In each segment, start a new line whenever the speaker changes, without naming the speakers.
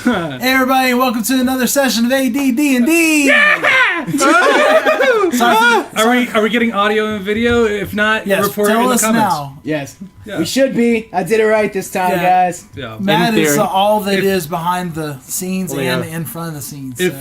Hey everybody, welcome to another session of ADDnD. Yeah!
Are we getting audio and video? If not,
yes,
report it in the comments.
Now.
Yes,
yeah.
We should be. I did it right this time, guys.
Yeah.
Matt is all that is behind the scenes and in front of the scenes. So.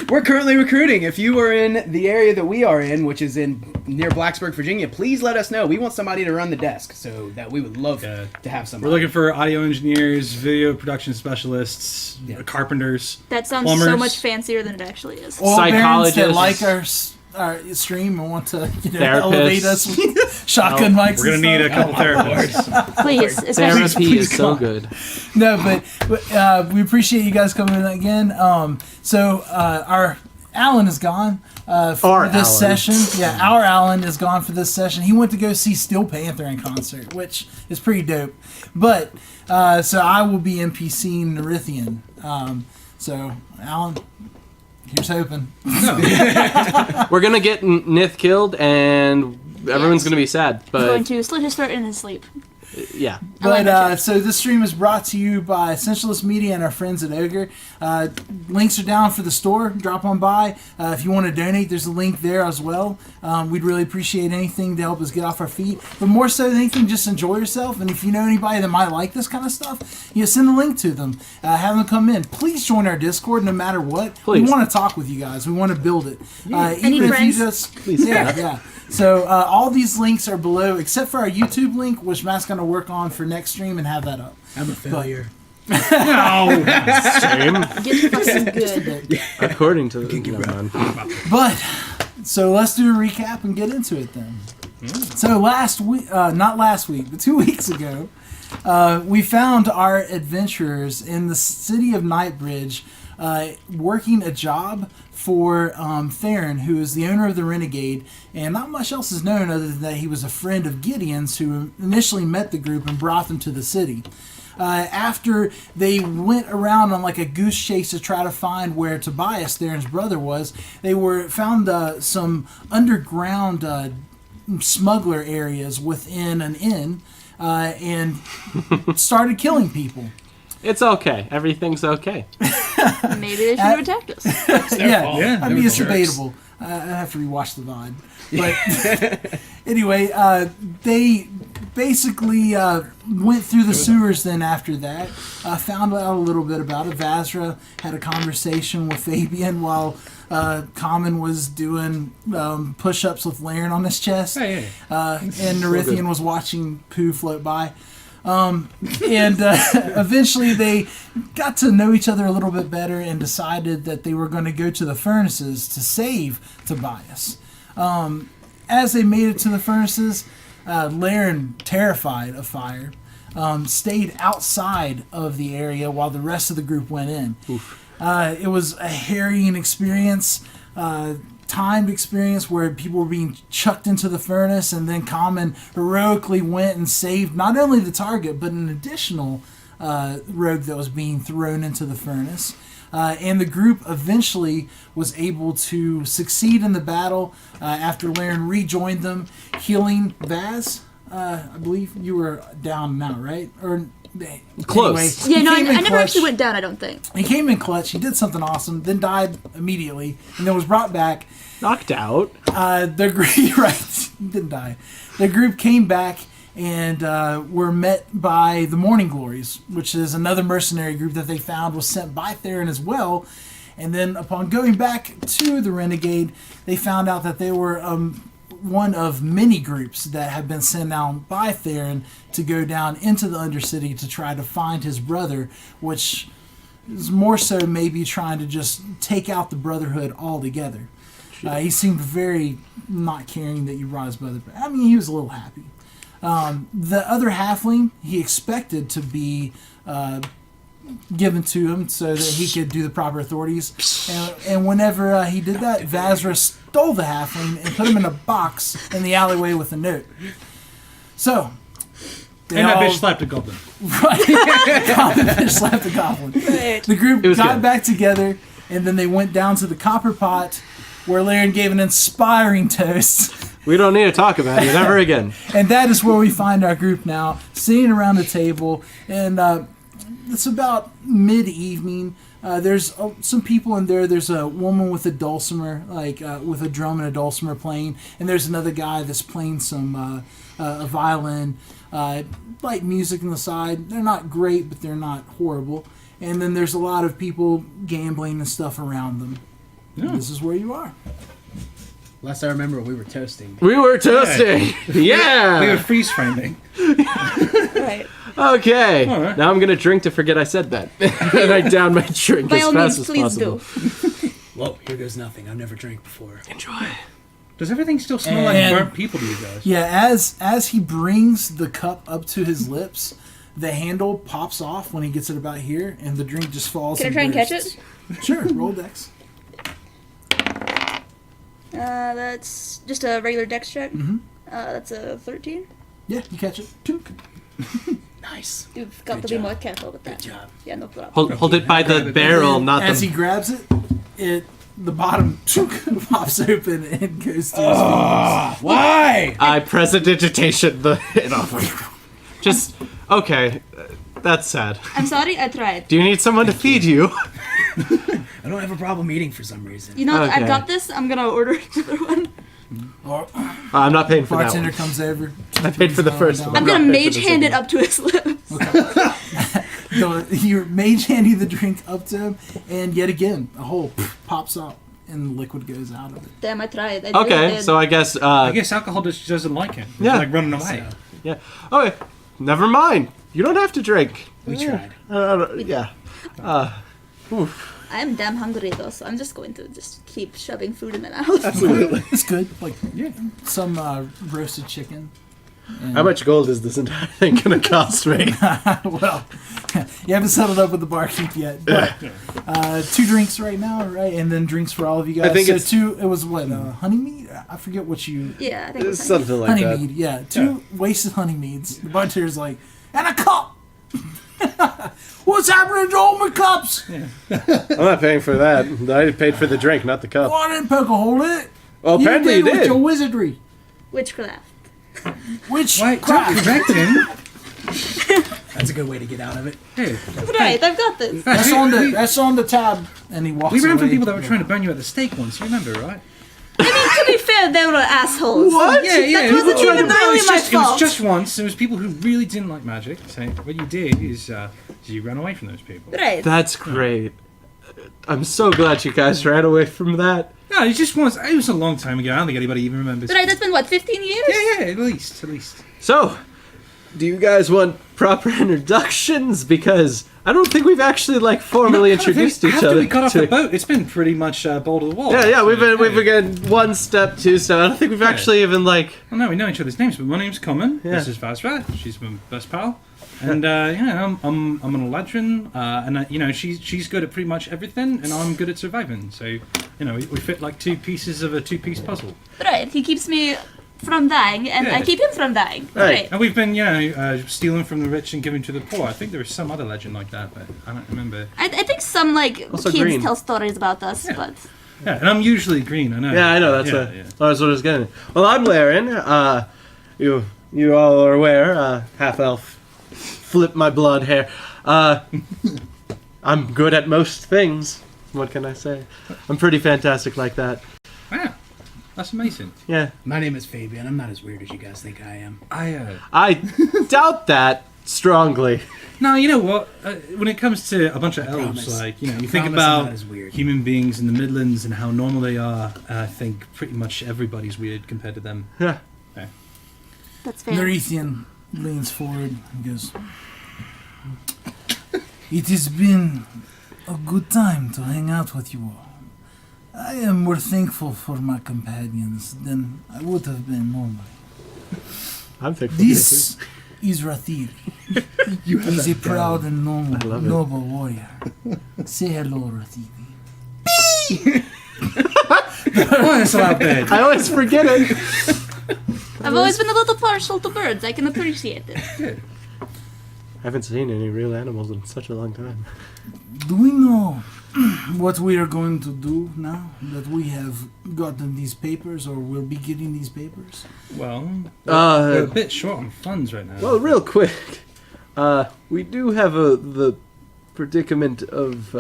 We're currently recruiting. If you are in the area that we are in, which is in near Blacksburg, Virginia, please let us know. We want somebody to run the desk, so that we would love to have somebody.
We're looking for audio engineers, video production specialists, carpenters.
That sounds
plumbers.
So much fancier than it actually is.
Psychologists that like our stream and want to elevate us with shotgun mics.
We're gonna need a couple therapists.
Please,
therapy is so good.
No, but we appreciate you guys coming in again. So our Alan is gone for this session. Yeah, our Alan is gone for this session. He went to go see Steel Panther in concert, which is pretty dope. But so I will be NPCing Nerithian. So Alan, here's hoping.
We're gonna get Nith killed, and everyone's gonna be sad. But
I'm going to slit his throat in his sleep.
Yeah.
But so this stream is brought to you by Essentialist Media and our friends at Ogre. Links are down for the store. Drop on by. If you want to donate, there's a link there as well. We'd really appreciate anything to help us get off our feet. But more so than anything, just enjoy yourself. And if you know anybody that might like this kind of stuff, send a link to them. Have them come in. Please join our Discord no matter what.
Please.
We want to talk with you guys. We want to build it.
Any
even
friends?
if you just... Please. Yeah. So all these links are below, except for our YouTube link, which Matt's going to work on for next stream and have that up.
I'm a failure.
No.
Same.
Get fucking good.
According to the
But so let's do a recap and get into it then. So last week, not last week, but 2 weeks ago, we found our adventurers in the city of Nightbridge working a job for Theron, who is the owner of the Renegade, and not much else is known other than that he was a friend of Gideon's who initially met the group and brought them to the city. After they went around on like a goose chase to try to find where Tobias, Theron's brother, was, they found some underground smuggler areas within an inn and started killing people.
It's okay. Everything's okay.
Maybe they should have attacked us.
Yeah, I mean, it's debatable. I have to rewatch the VOD. But anyway, they basically went through the sewers then after that. Found out a little bit about it. Vazra had a conversation with Fabian while Common was doing push-ups with Laren on his chest. And Nerithian was watching poo float by. And eventually they got to know each other a little bit better and decided that they were going to go to the furnaces to save Tobias. As they made it to the furnaces, Laren, terrified of fire, stayed outside of the area while the rest of the group went in. It was a harrying experience, timed experience where people were being chucked into the furnace, and then Common heroically went and saved not only the target but an additional rogue that was being thrown into the furnace. And the group eventually was able to succeed in the battle after Laren rejoined them, healing Vaz. I believe you were down now, right? Or
close.
Anyway,
Yeah, no, I never actually went down, I don't think.
He came in clutch. He did something awesome, then died immediately, and then was brought back.
Knocked out.
The group, right? He didn't die. The group came back and were met by the Morning Glories, which is another mercenary group that they found was sent by Theron as well. And then upon going back to the Renegade, they found out that they were one of many groups that have been sent out by Theron to go down into the Undercity to try to find his brother, which is more so maybe trying to just take out the Brotherhood altogether. He seemed very not caring that you brought his brother back. I mean, he was a little happy. The other halfling, he expected to be given to him so that he could do the proper authorities. And whenever he did that, Vazra stole the halfling and put him in a box in the alleyway with a note. So...
that bitch slapped a goblin.
Right. The bitch slapped a goblin.
Right.
The group got
good.
back together, and then they went down to the copper pot where Laren gave an inspiring toast.
We don't need to talk about it ever again.
And that is where we find our group now, sitting around the table. And it's about mid-evening. There's some people in there. There's a woman with a dulcimer, with a drum and a dulcimer playing, and there's another guy that's playing some a violin, light music on the side. They're not great, but they're not horrible. And then there's a lot of people gambling and stuff around them. Yeah. This is where you are.
Last I remember, we were toasting.
We were toasting. Yeah.
We were freeze framing.
Right.
Okay.
Right.
Now I'm gonna drink to forget I said that. And I down my drink
By
as
all
fast
means,
as
please
possible.
do.
Whoa, here goes nothing. I've never drank before.
Enjoy.
Does everything still smell like burnt people to you guys?
Yeah, as he brings the cup up to his lips, the handle pops off when he gets it about here, and the drink just falls.
Can I try and catch
bursts.
it?
Sure, roll dex.
That's just a regular dex check.
Mm-hmm.
That's a 13.
Yeah, you catch it. Tink.
Nice.
You've got
Good
to be
job.
more careful with that.
Good job.
Yeah, no problem.
Hold it by the barrel, not
As
the.
he grabs it, the bottom pops open and goes to his
Why?
I prestidigitation the. Just okay. That's sad.
I'm sorry, I tried.
Do you need someone to feed you?
I don't have a problem eating for some reason.
You know, what?
Okay.
I've got this. I'm gonna order another one.
Or,
I'm not paying for that
bartender
one.
comes over.
I paid for the first one.
I'm
not
gonna
paying for
mage
the
hand
second
it up to his lips.
You're mage handing the drink up to him, and yet again, a hole pops out, and the liquid goes out of it.
Damn, I tried. I
one.
really
Okay,
did.
so I guess.
I guess alcohol just doesn't like it. It's
Yeah.
like running away.
Yeah. Okay. Never mind. You don't have to drink.
We tried.
Yeah.
I'm damn hungry though, so I'm just going to just keep shoving food in my mouth.
Absolutely.
It's good. Some roasted chicken.
How much gold is this entire thing gonna cost me?
Well, you haven't settled up with the barkeep yet. But, 2 drinks right now, right? And then drinks for all of you guys.
I think it's
2. It was what? Honey mead? I forget what you.
Yeah, I think it's
Something like
Honey
that.
mead. Yeah, 2 wasted honey meads. The bartender's like, and a cup. What's happening to all my cups?
I'm not paying for that. I paid for the drink, not the cup.
Oh, I didn't poke a hole in it.
Well, apparently you
did with
did.
your wizardry.
witchcraft.
Which
Wait,
crap?
don't correct him.
That's a good way to get out of it.
Hey,
Right, I've got this.
That's on the tab. And he walks
we ran
away.
from people that were trying to burn you at the stake once. You remember, right?
I mean, to be fair, they were assholes.
What?
Yeah, yeah.
That wasn't even really my
It was
fault.
just once. It was people who really didn't like magic. So what you did is you ran away from those people.
Right.
That's great. I'm so glad you guys ran away from that.
No, it just once. It was a long time ago. I don't think anybody even remembers.
Right, that's been what, 15 years?
Yeah, at least.
So, do you guys want proper introductions? Because I don't think we've actually formally introduced each
After
other.
we got off the boat, it's been pretty much ball to the wall.
Yeah,
So,
we've been 1 step, 2 step. I don't think we've actually even
Well, no, we know each other's names, but my name's Common.
Yeah.
This is Vazra. She's my best pal. And I'm an Eladrin, and she's good at pretty much everything, and I'm good at surviving. So we fit like 2 pieces of a 2-piece puzzle.
Right, he keeps me from dying, and I
Yeah.
keep him from dying.
Right.
And we've been stealing from the rich and giving to the poor. I think there was some other legend like that, but I don't remember.
I think some
Also
kids
green.
tell stories about us,
Yeah.
but
Yeah, and I'm usually green. I know.
Yeah, I know. That's
yeah,
what
yeah.
that's what I was getting. Well, I'm Laren. You all are aware. Half elf. Flip my blonde hair. I'm good at most things. What can I say? I'm pretty fantastic like that.
Wow, that's amazing.
Yeah.
My name is Fabian. I'm not as weird as you guys think I am.
I doubt that strongly.
No, you know what? When it comes to a bunch of elves,
promise.
you
I
think
promise I'm
about
not as weird.
human beings in the Midlands and how normal they are. I think pretty much everybody's weird compared to them.
Yeah.
that's fair.
Nerithian leans forward and goes, "It has been a good time to hang out with you all. I am more thankful for my companions than I would have been normally.
I'm thankful.
This is Rathir. He's a proud and noble warrior. Say hello, Rathir."
Oh, that's a loud bed.
I always forget it.
I've always been a little partial to birds. I can appreciate it.
I haven't seen any real animals in such a long time.
Do we know what we are going to do now that we have gotten these papers, or will be getting these papers?
Well, we're a bit short on funds right now.
Well, real quick, we do have the predicament of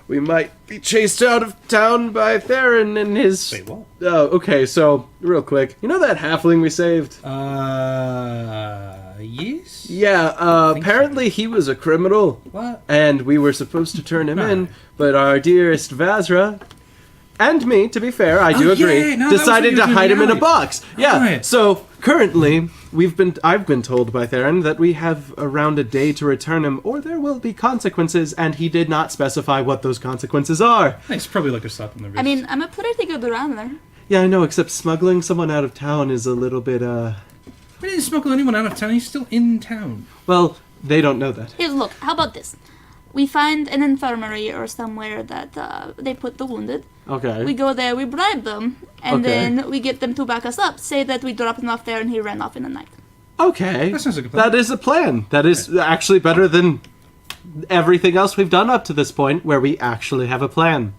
we might be chased out of town by Theron and his.
Wait, what?
Oh, okay. So real quick, you know that halfling we saved?
Yes.
Yeah. Apparently he was a criminal,
What?
and we were supposed to turn him in, but our dearest Vazra. And me, to be fair, I do
Oh,
agree,
yeah, no, that was what
decided
you
to
were doing
hide him in a
right.
box. Yeah.
Right.
So currently, I've been told by Theron that we have around a day to return him, or there will be consequences, and he did not specify what those consequences are.
It's probably like a slap on the wrist.
I mean, I'm a pretty good runner.
Yeah, I know. Except smuggling someone out of town is a little bit.
we didn't smuggle anyone out of town. He's still in town.
Well, they don't know that.
Here, look, how about this? We find an infirmary or somewhere that they put the wounded.
Okay.
We go there, we bribe them, and
Okay.
then we get them to back us up. Say that we dropped him off there and he ran off in the night.
Okay.
That sounds like a plan.
That is a plan. That is actually better than everything else we've done up to this point, where we actually have a plan.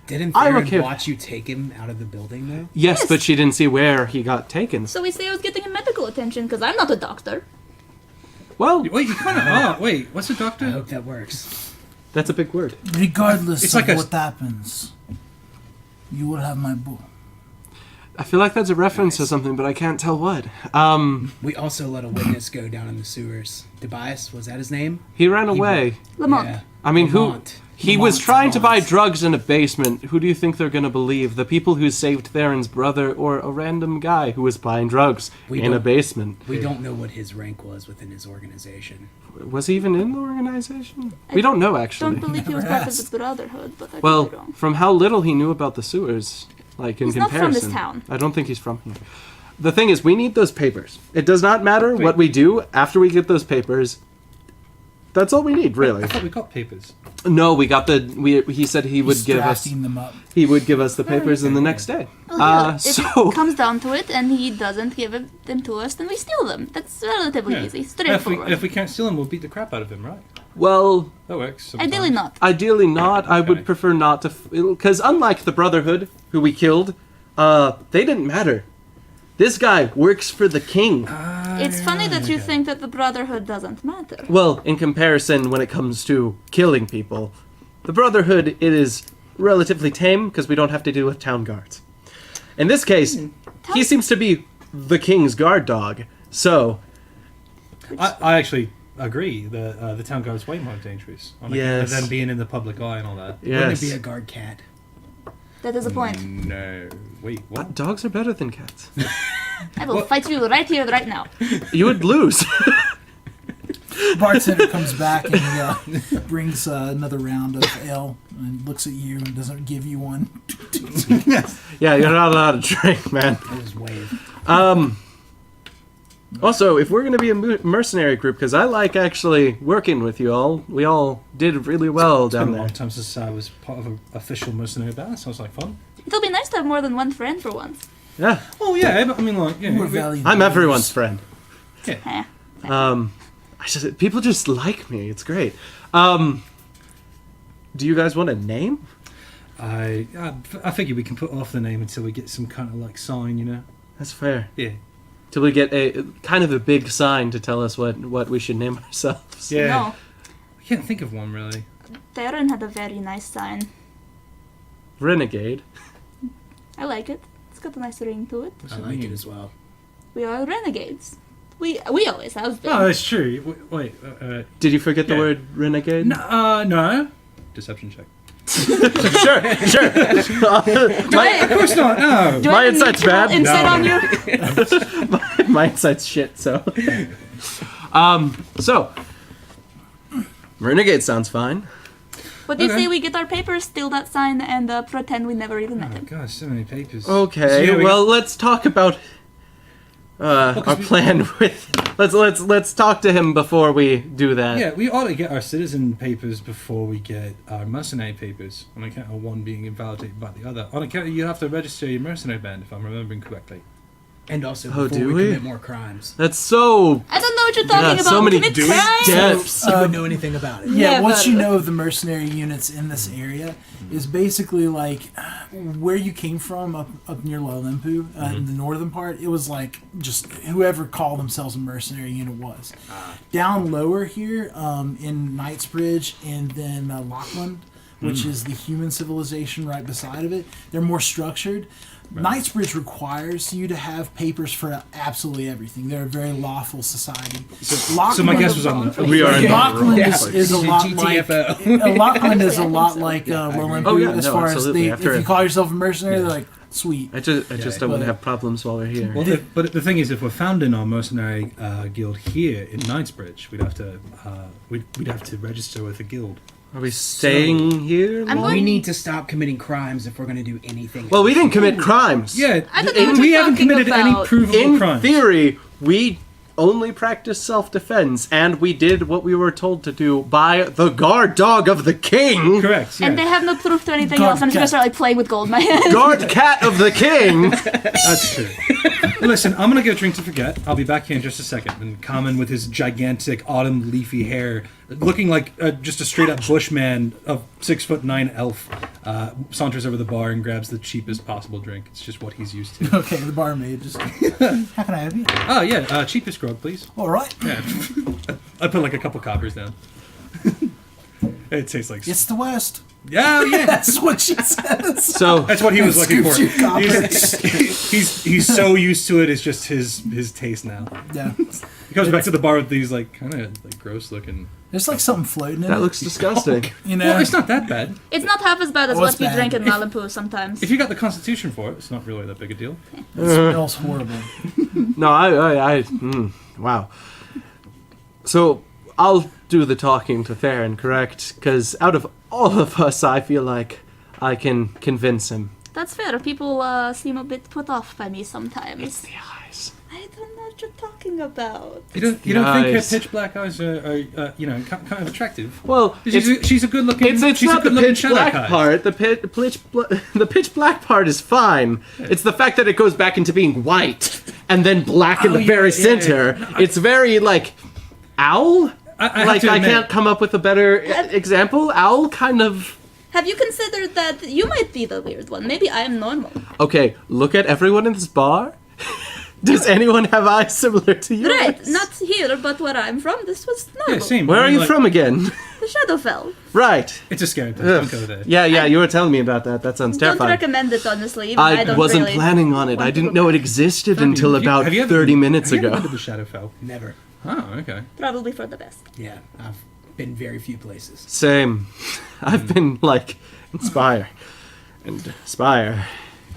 Didn't
I'm
Theron
okay.
watch you take him out of the building, though?
Yes,
Yes.
but she didn't see where he got taken.
So we say I was getting him medical attention because I'm not a doctor.
Well,
Wait, you kind of are. Wait, what's a
I
doctor?
hope that works.
that's a big word.
Regardless
It's
of
like a-
what happens, you will have my book.
I feel like that's a reference to something, but I can't tell what.
We also let a witness go down in the sewers. Tobias, was that his name?
He ran away.
Lamont.
Yeah.
I mean,
Lamont.
He was
Lamont,
trying to buy
Lamont.
drugs in a basement. Who do you think they're going to believe? The people who saved Theron's brother, or a random guy who was buying drugs
We
in a
don't-
basement?
We don't know what his rank was within his organization.
Was he even in the organization? We don't know, actually.
Don't believe he was
Never
part of
asked.
the Brotherhood, but I could
Well,
be wrong.
from how little he knew about the sewers, like in
He's not
comparison.
from this town.
I don't think he's from here. The thing is, we need those papers. It does not matter
Wait.
what we do after we get those papers. That's all we need, really.
I thought we got papers.
No, we got the. He said he would
He's
give us.
drafting them up.
He would give us the papers in the next day.
Well, yeah, if
So
it comes down to it and he doesn't give them to us, then we steal them. That's relatively
Yeah.
easy,
If
straightforward.
we can't steal him, we'll beat the crap out of him, right?
well,
That works. Sometimes.
Ideally not.
ideally not. I would
Okay.
prefer not to, because unlike the Brotherhood, who we killed, they didn't matter. This guy works for the king.
It's funny that you think that the Brotherhood doesn't matter.
Well, in comparison, when it comes to killing people, the Brotherhood, it is relatively tame because we don't have to deal with town guards. In this case, he seems to be the king's guard dog. So,
I actually agree. The town guard's way more dangerous. On
Yes.
Than being in the public eye and all that.
Wouldn't
yes.
it be a guard cat?
That is a point.
No. Wait, what?
Dogs are better than cats.
I will fight you right here, right now.
You would lose.
Bartender comes back and he brings another round of ale and looks at you and doesn't give you one.
Yeah, you're not allowed to drink, man.
That was wave.
Also, if we're going to be a mercenary group, because I like actually working with you all, we all did really well
It's been
down
a
there.
long time since I was part of an official mercenary band. Sounds like fun.
It'll be nice to have more than one friend for once.
Yeah,
Oh yeah, but I mean, like,
We're valiant.
I'm everyone's friend.
Eh.
People just like me. It's great. Do you guys want a name?
I figure we can put off the name until we get some kind of like sign, you know.
That's fair.
Yeah.
Till we get a kind of a big sign to tell us what we should name ourselves.
Yeah.
No.
I can't think of one really.
Theron had a very nice sign.
Renegade.
I like it. It's got a nice ring to it.
What's
I
it
like
mean?
it as well.
We are renegades. We always have been.
Oh, that's true. Wait.
Did you forget the
Yeah.
word renegade?
No. Deception check.
Sure.
Of course not. No.
Do I
my
have
insight's
mutual
bad.
insight
No.
on you?
My insight's shit. So, so renegade sounds fine.
What do you
Okay.
say we get our papers, steal that sign, and pretend we never even met
Oh
him?
gosh, so many papers.
Okay.
So, yeah, we-
well, let's talk about our
'cause we-
plan with. Let's talk to him before we do that.
Yeah, we ought to get our citizen papers before we get our mercenary papers, on account of one being invalidated by the other. On account of you have to register your mercenary band, if I'm remembering correctly.
And also,
Oh,
before
do
we
we?
commit more crimes.
That's so.
I don't know what you're talking about.
so many
Commit
doing
crime.
steps.
You would know anything about it.
Yeah,
Never.
what you know of the mercenary units in this area is basically like where you came from up near Lalimpu, in the northern part. It was like just whoever called themselves a mercenary unit was. Down lower here in Knightsbridge and then Lockland, which is the human civilization right beside of it, they're more structured. Knightsbridge requires you to have papers for absolutely everything. They're a very lawful society.
So my guess was on the.
We are in
Lockland
Yeah.
is a lot like Lockland is a lot like Lalimpu
Oh, yeah,
as
no,
far
absolutely.
as if you call yourself a mercenary, they're like sweet.
I just don't want to have problems while we're here.
Well, but the thing is, if we're found in our mercenary guild here in Knightsbridge, we'd have to register with the guild.
Are we staying here?
I'm
We
going.
need to stop committing crimes if we're going to do anything.
Well, we didn't commit crimes.
Yeah,
I don't know what
we
you're
haven't
talking
committed any
about.
provable
In
crimes.
theory, we only practiced self-defense, and we did what we were told to do by the guard dog of the king.
Correct. Yeah.
And they have no proof to anything
God,
else. I'm just gonna
cat.
start like playing with gold in my hand.
Guard cat of the king.
That's true. Listen, I'm gonna get a drink to forget. I'll be back here in just a second. And Carmen, with his gigantic autumn leafy hair, looking like just a straight up bushman of 6'9" elf, saunters over the bar and grabs the cheapest possible drink. It's just what he's used to.
Okay, the barmaid just. How can I help you?
Oh yeah, cheapest grog, please.
All right,
Yeah. I put like a couple coppers down. It tastes like.
it's the West.
Yeah, yeah.
That's what she says.
So
That's what he was looking for.
Scoops your
He's so used to it. It's just his taste now.
Yeah,
He comes back to the bar with these like kind of like gross looking.
there's like something floating in
that
it.
looks disgusting.
You know,
Well, it's not that bad.
It's not half as bad as
Oh,
what
it's
we
bad.
drink in Malampu sometimes.
If you got the constitution for it, it's not really that big a deal.
it smells horrible.
No, wow. So I'll do the talking to Theron, correct? Because out of all of us, I feel like I can convince him.
That's fair. People seem a bit put off by me sometimes.
The eyes.
I don't know what you're talking about.
You don't think her
Nice.
pitch black eyes are kind of attractive?
Well,
She's a good looking.
it's
she's a
not the
good looking
pitch black
Shadowkai.
part. The pitch black part is fine. It's the fact that it goes back into being white and then black in the very center. It's very like owl.
I
Like
have to
I
admit,
can't come up with a better example. Owl kind of.
Have you considered that you might be the weird one? Maybe I am normal.
Okay, look at everyone in this bar. Does anyone have eyes similar to yours?
Right, not here, but where I'm from, this was normal.
Yeah, same.
Where
I
are
mean,
you
like,
from again?
The Shadowfell.
Right.
It's a scary place. Don't go there.
Yeah, you were telling me about that. That sounds
Don't
terrifying.
recommend it, honestly. Even I
I
don't
wasn't
really
planning on it.
want
I
to
didn't
go
know it
back.
existed until
Have you-
about
have you ever
30
been-
minutes
have you
ago.
ever been to the Shadowfell?
Never.
Oh, okay.
Probably for the best.
Yeah, I've been very few places.
Same. I've been like, inspire. And aspire.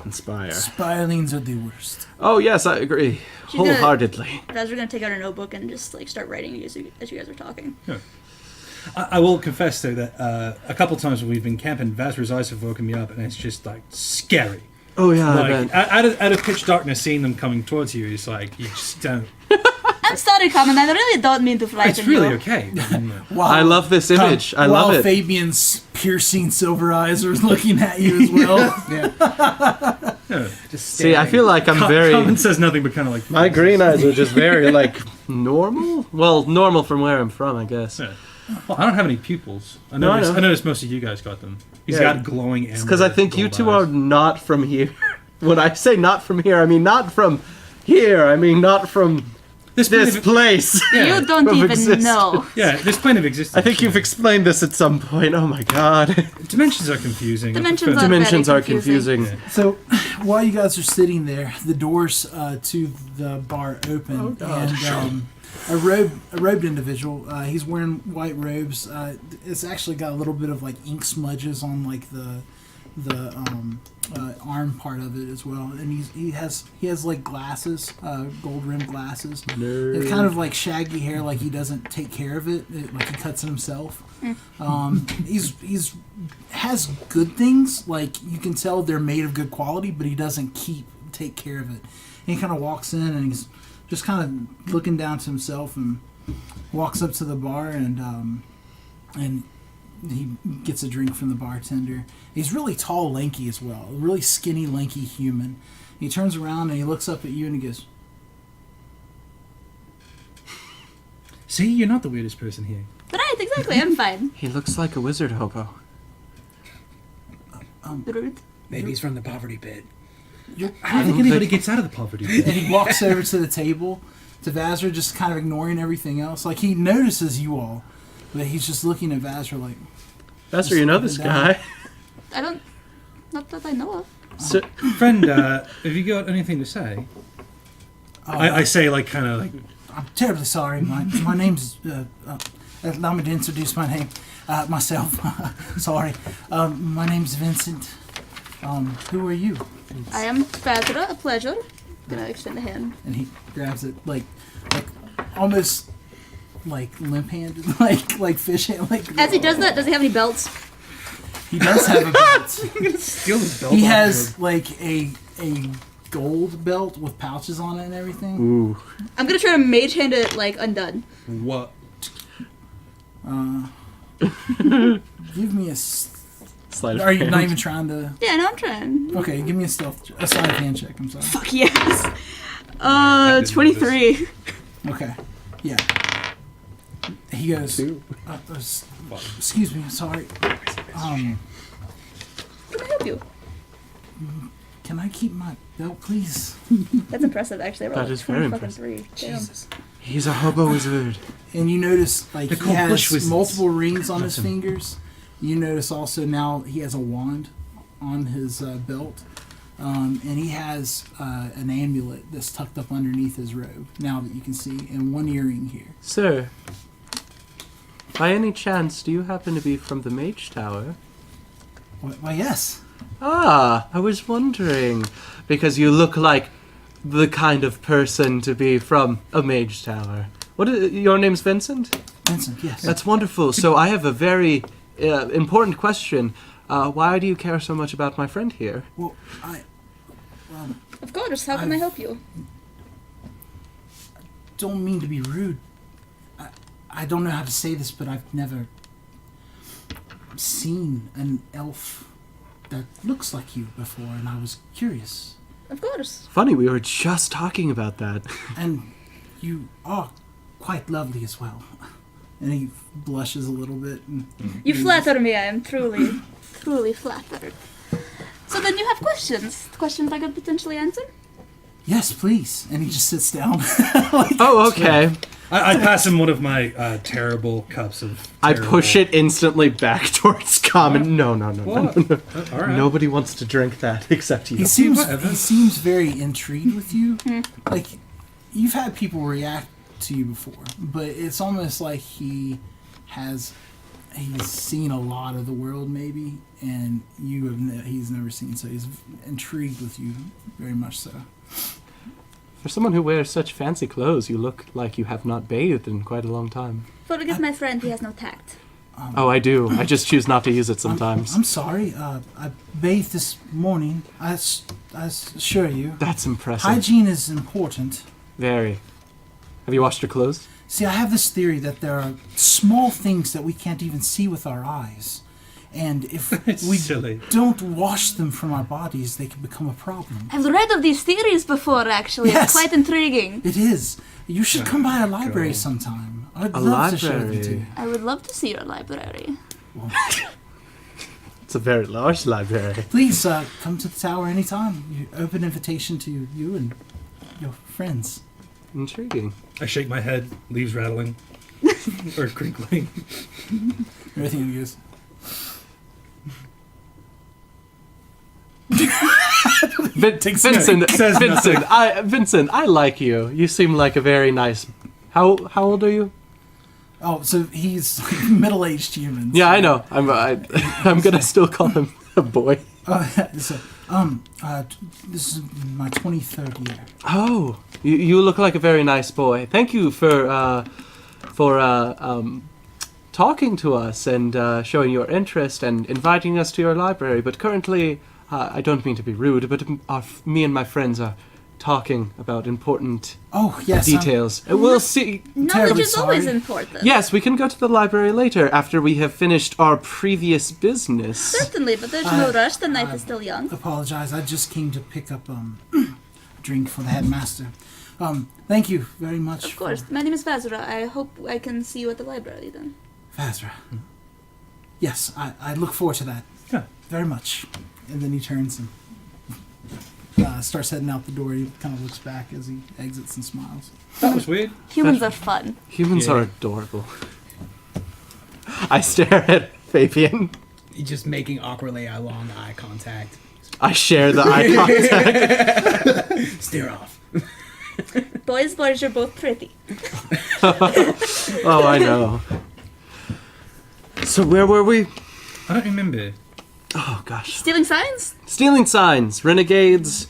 Inspire.
Spiralines are the worst.
Oh, yes, I agree.
She's gonna-
Wholeheartedly.
Guys, we're gonna take out a notebook and just like start writing as you guys are talking.
I will confess though that a couple times when we've been camping, Vazra's eyes have woken me up, and it's just like scary.
Oh, yeah, I
Like
bet.
out of pitch darkness, seeing them coming towards you is like you just don't.
I'm sorry, Carmen. I really don't mean to frighten
It's really
you.
okay.
Wow.
I love this image. I love
While
it.
Fabian's piercing silver eyes are looking at you as well.
Just
See, I feel like I'm very...
Carmen says nothing but kind of like
My green eyes are just very, like, normal? Well, normal from where I'm from, I guess.
Yeah. Well, I don't have any pupils. I
No, I
noticed,
know.
I noticed most of you guys got them. He's
Yeah.
got glowing amber.
It's because I think you
gold
two
eyes.
are not from here. When I say not from here, I mean not from here. I mean not from
This plane
this
of-
place.
Yeah.
You don't
From
even
existence.
know.
Yeah, this plane of existence.
I think you've
yeah.
explained this at some point. Oh my god.
Dimensions are confusing.
Dimensions are-
Dimensions
very
are confusing.
Yeah.
So while you guys are sitting there, the doors to the bar open, and a robed individual. He's wearing white robes. It's actually got a little bit of like ink smudges on like the arm part of it as well, and he has like glasses, gold rimmed glasses. It's kind of like shaggy hair, like he doesn't take care of it, like he cuts it himself. He's has good things, like you can tell they're made of good quality, but he doesn't take care of it. And he kind of walks in and he's just kind of looking down to himself and walks up to the bar and he gets a drink from the bartender. He's really tall, lanky as well. A really skinny, lanky human. He turns around and he looks up at you and he goes,
See, you're not the weirdest person here.
Right, exactly. I'm fine.
He looks like a wizard hobo.
Rude.
Maybe he's from the poverty pit.
I don't think anybody gets out of the poverty
And
pit.
he walks over to the table, to Vazra, just kind of ignoring everything else. Like, he notices you all, but he's just looking at Vazra like...
Master, you know this guy.
I don't... Not that I know of.
So,
Friend, have you got anything to say? I say, like, kind of like...
I'm terribly sorry. My name's... allow me to introduce my name. Myself. Sorry. My name's Vincent. Who are you?
I am Vazra, a pleasure. Gonna extend a hand.
And he grabs it like almost like limp-handed, like fish hand. Like
As he does that, does he have any belts?
he does have a belt.
Steal this belt
He
off
has like a gold belt with pouches on it and everything.
ooh.
I'm gonna try to mage hand it, like, undone.
you. What?
Give me a.
Sleight of
Are you
hand.
not even trying to?
Yeah, no, I'm trying.
Okay, give me a sleight of hand check. I'm sorry.
Fuck yes.
I didn't know
23.
Okay, yeah. He goes. Excuse me. Sorry.
Can I help you?
Can I keep my belt, please?
That's impressive, actually. I rolled
That
a
is very
20 Damn.
He's a hobo wizard.
And you notice, like,
They're
he
called bush
has
wizards.
multiple rings on his
That's him.
fingers. You notice also now he has a wand on his belt. And he has an amulet that's tucked up underneath his robe, now that you can see, and one earring here.
Sir, by any chance, do you happen to be from the Mage Tower?
Why, yes.
Ah, I was wondering, because you look like the kind of person to be from a Mage Tower. Your name's Vincent?
Vincent, yes.
That's wonderful. So I have a very important question. Why do you care so much about my friend here?
Well,
Of course, how can I help you?
don't mean to be rude. I don't know how to say this, but I've never seen an elf that looks like you before, and I was curious.
Of course.
Funny, we were just talking about that.
And you are quite lovely as well. And he blushes a little bit. And
You flatter me. I am truly, truly flattered. So then you have questions. Questions I could potentially answer?
yes, please. And he just sits down.
Oh, okay.
I pass him one of my terrible cups of.
I
terrible-
push it instantly back towards common. No.
What? All right.
Nobody wants to drink that except you.
he seems
whatever.
very intrigued with you. Like, you've had people react to you before, but it's almost like he's seen a lot of the world maybe, and he's never seen, so he's intrigued with you very much so.
For someone who wears such fancy clothes, you look like you have not bathed in quite a long time.
Forgive my friend, he has no tact.
Oh, I do. I just choose not to use it sometimes.
I'm sorry. I bathed this morning. I assure you.
That's impressive.
Hygiene is important.
Very. Have you washed your clothes?
See, I have this theory that there are small things that we can't even see with our eyes. And if
It's
we
silly.
don't wash them from our bodies, they can become a problem.
I've read of these theories before, actually.
Yes.
It's quite intriguing.
It is. You should come by a library
God.
sometime. I'd
A
love to show them to
library?
you.
I would love to see your library.
It's a very large library.
Please come to the tower anytime. Open invitation to you and your friends.
Intriguing.
I shake my head, leaves rattling or crinkling.
Everything goes.
Vincent,
Says
Vincent, I like you. You seem like a very nice. How old are you?
Oh, so he's middle-aged human.
Yeah, I know. I'm gonna still call him a boy.
So, this is my 23rd year.
Oh, you look like a very nice boy. Thank you for talking to us and showing your interest and inviting us to your library. But currently, I don't mean to be rude, but me and my friends are talking about important
Oh, yes.
details. We'll see.
Knowledge
Terribly
is always
sorry.
important.
Yes, we can go to the library later after we have finished our previous business.
Certainly, but there's no rush. The night is still young.
Apologize. I just came to pick up a drink for the headmaster. Thank you very much.
Of course. My name is Vazra. I hope I can see you at the library then.
Vazra. Yes, I look forward to that.
Yeah.
Very much. And then he turns and starts heading out the door. He kind of looks back as he exits and smiles.
That was weird.
Humans are fun.
Humans
Yeah.
are adorable. I stare at Fabian.
You're just making awkwardly long eye contact.
I share the eye contact.
Stare off.
Boys, you're both pretty.
Oh, I know. So where were we?
I don't remember.
Oh, gosh.
Stealing signs?
Stealing signs, renegades.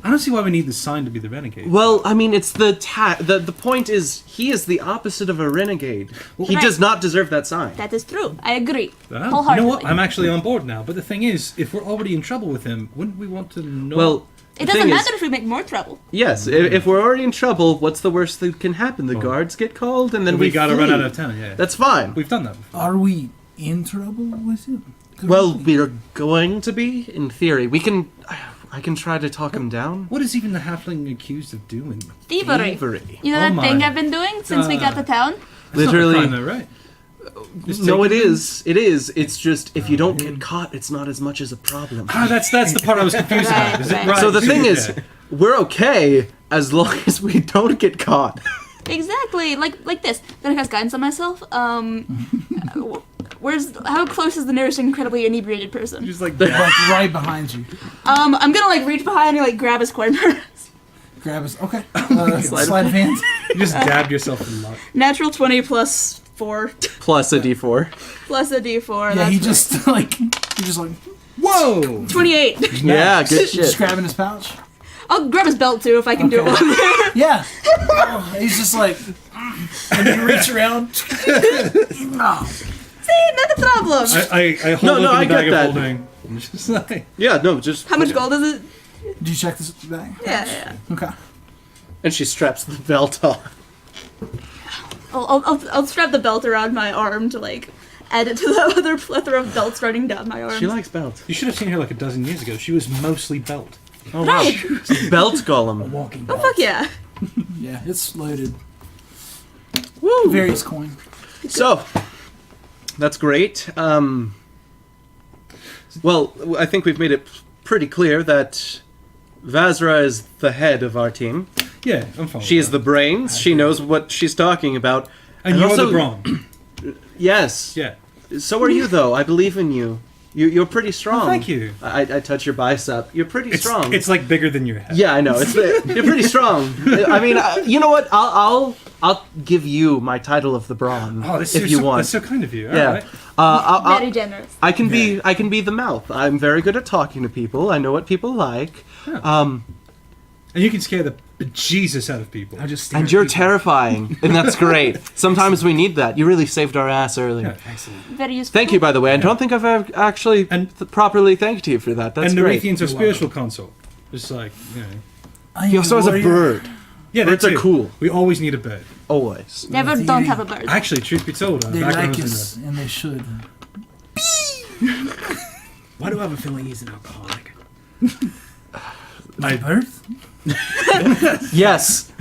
I don't see why we need the sign to be the renegade.
Well, I mean, it's the point is, he is the opposite of a renegade. He
Right.
does not deserve that sign.
That is true. I agree.
You know
Wholeheartedly.
what? I'm actually on board now. But the thing is, if we're already in trouble with him, wouldn't we want to know?
Well,
It
the
doesn't
thing is-
matter if we make more trouble.
Yes, if we're already in trouble, what's the worst that can happen? The guards get called, and then
we gotta run
flee.
out of town. Yeah,
That's fine.
we've done that before.
Are we in trouble with him?
Well, we're going to be, in theory. I can try to talk him down.
What is even the halfling accused of doing?
Thievery.
Thievery.
You know
Oh
that
my.
thing I've been doing since we got to town?
That's
Literally.
not a crime, though, right? Just
No, it
taking-
is. It is. It's just, if you don't get caught, it's not as much as a problem.
Ah, that's the part I was confused about. Is it
Right.
right?
So the thing
Yeah.
is, we're okay as long as we don't get caught.
Exactly. Like this. Gonna cast guidance on myself. How close is the nearest incredibly inebriated person?
just like
Like right behind you.
I'm gonna reach behind and grab his coin purse.
Grab his. Okay. Sleight of hand.
you just dabbed yourself in the luck.
Natural 20 plus 4
Plus a d4.
plus a d4.
Yeah,
that's
he just like. You're just like.
Whoa!
28.
Yeah, good
Just
shit.
grabbing his pouch.
I'll grab his belt too if I can do it
Okay.
while I'm there.
Yeah. Oh, he's just like. And you reach around. Oh.
See, not a problem.
I hold
No,
up
no,
the
I
bag
get
of
that.
holding. I'm just like,
Yeah, no, just...
How much gold is it?
Did you check this bag?
Yeah.
Okay.
And she straps the belt on.
I'll strap the belt around my arm to add it to the other plethora of belts running down my arm.
She likes belts.
you should have seen her like a dozen years ago. She was mostly belt.
Oh, wow.
Right.
Belt golem.
Walking.
Oh fuck yeah.
Yeah, it's loaded.
Woo!
Various coin.
So, that's great. Well, I think we've made it pretty clear that Vazra is the head of our team.
Yeah, I'm fine.
She
with
is the brains. She knows what she's talking about.
that. and you're
also-
the brawn.
Yes.
Yeah.
So are you, though. I believe in you. You're pretty strong.
Oh, thank you.
I touch your bicep. You're pretty strong.
It's like bigger than your head.
Yeah, I know. You're pretty strong. I mean, you know what? I'll give you my title of the brawn
Oh, this
if
is
you
so,
want.
That's so kind of you. All
Yeah.
right.
Very generous.
I can be the mouth. I'm very good at talking to people. I know what people like.
And you can scare the bejesus out of people.
I'll just stare
And
at
you're
people.
terrifying, and that's great. Sometimes we need that. You really saved our ass earlier.
Yeah.
Excellent.
Very useful.
Thank you, by the way. I don't think I've ever actually
And-
properly thanked you for that. That's
and the
great.
Raytheons are spiritual console. Just like, you know.
I
He
am
also has a
warrior.
bird.
Yeah,
Birds
that's
are
it.
cool.
We always need a bird.
Always.
Never
Theory.
don't have a bird.
Actually, truth be told,
They
back when I
like
was
us, and they should.
Why do I have a feeling he's an alcoholic?
My birth?
Yes.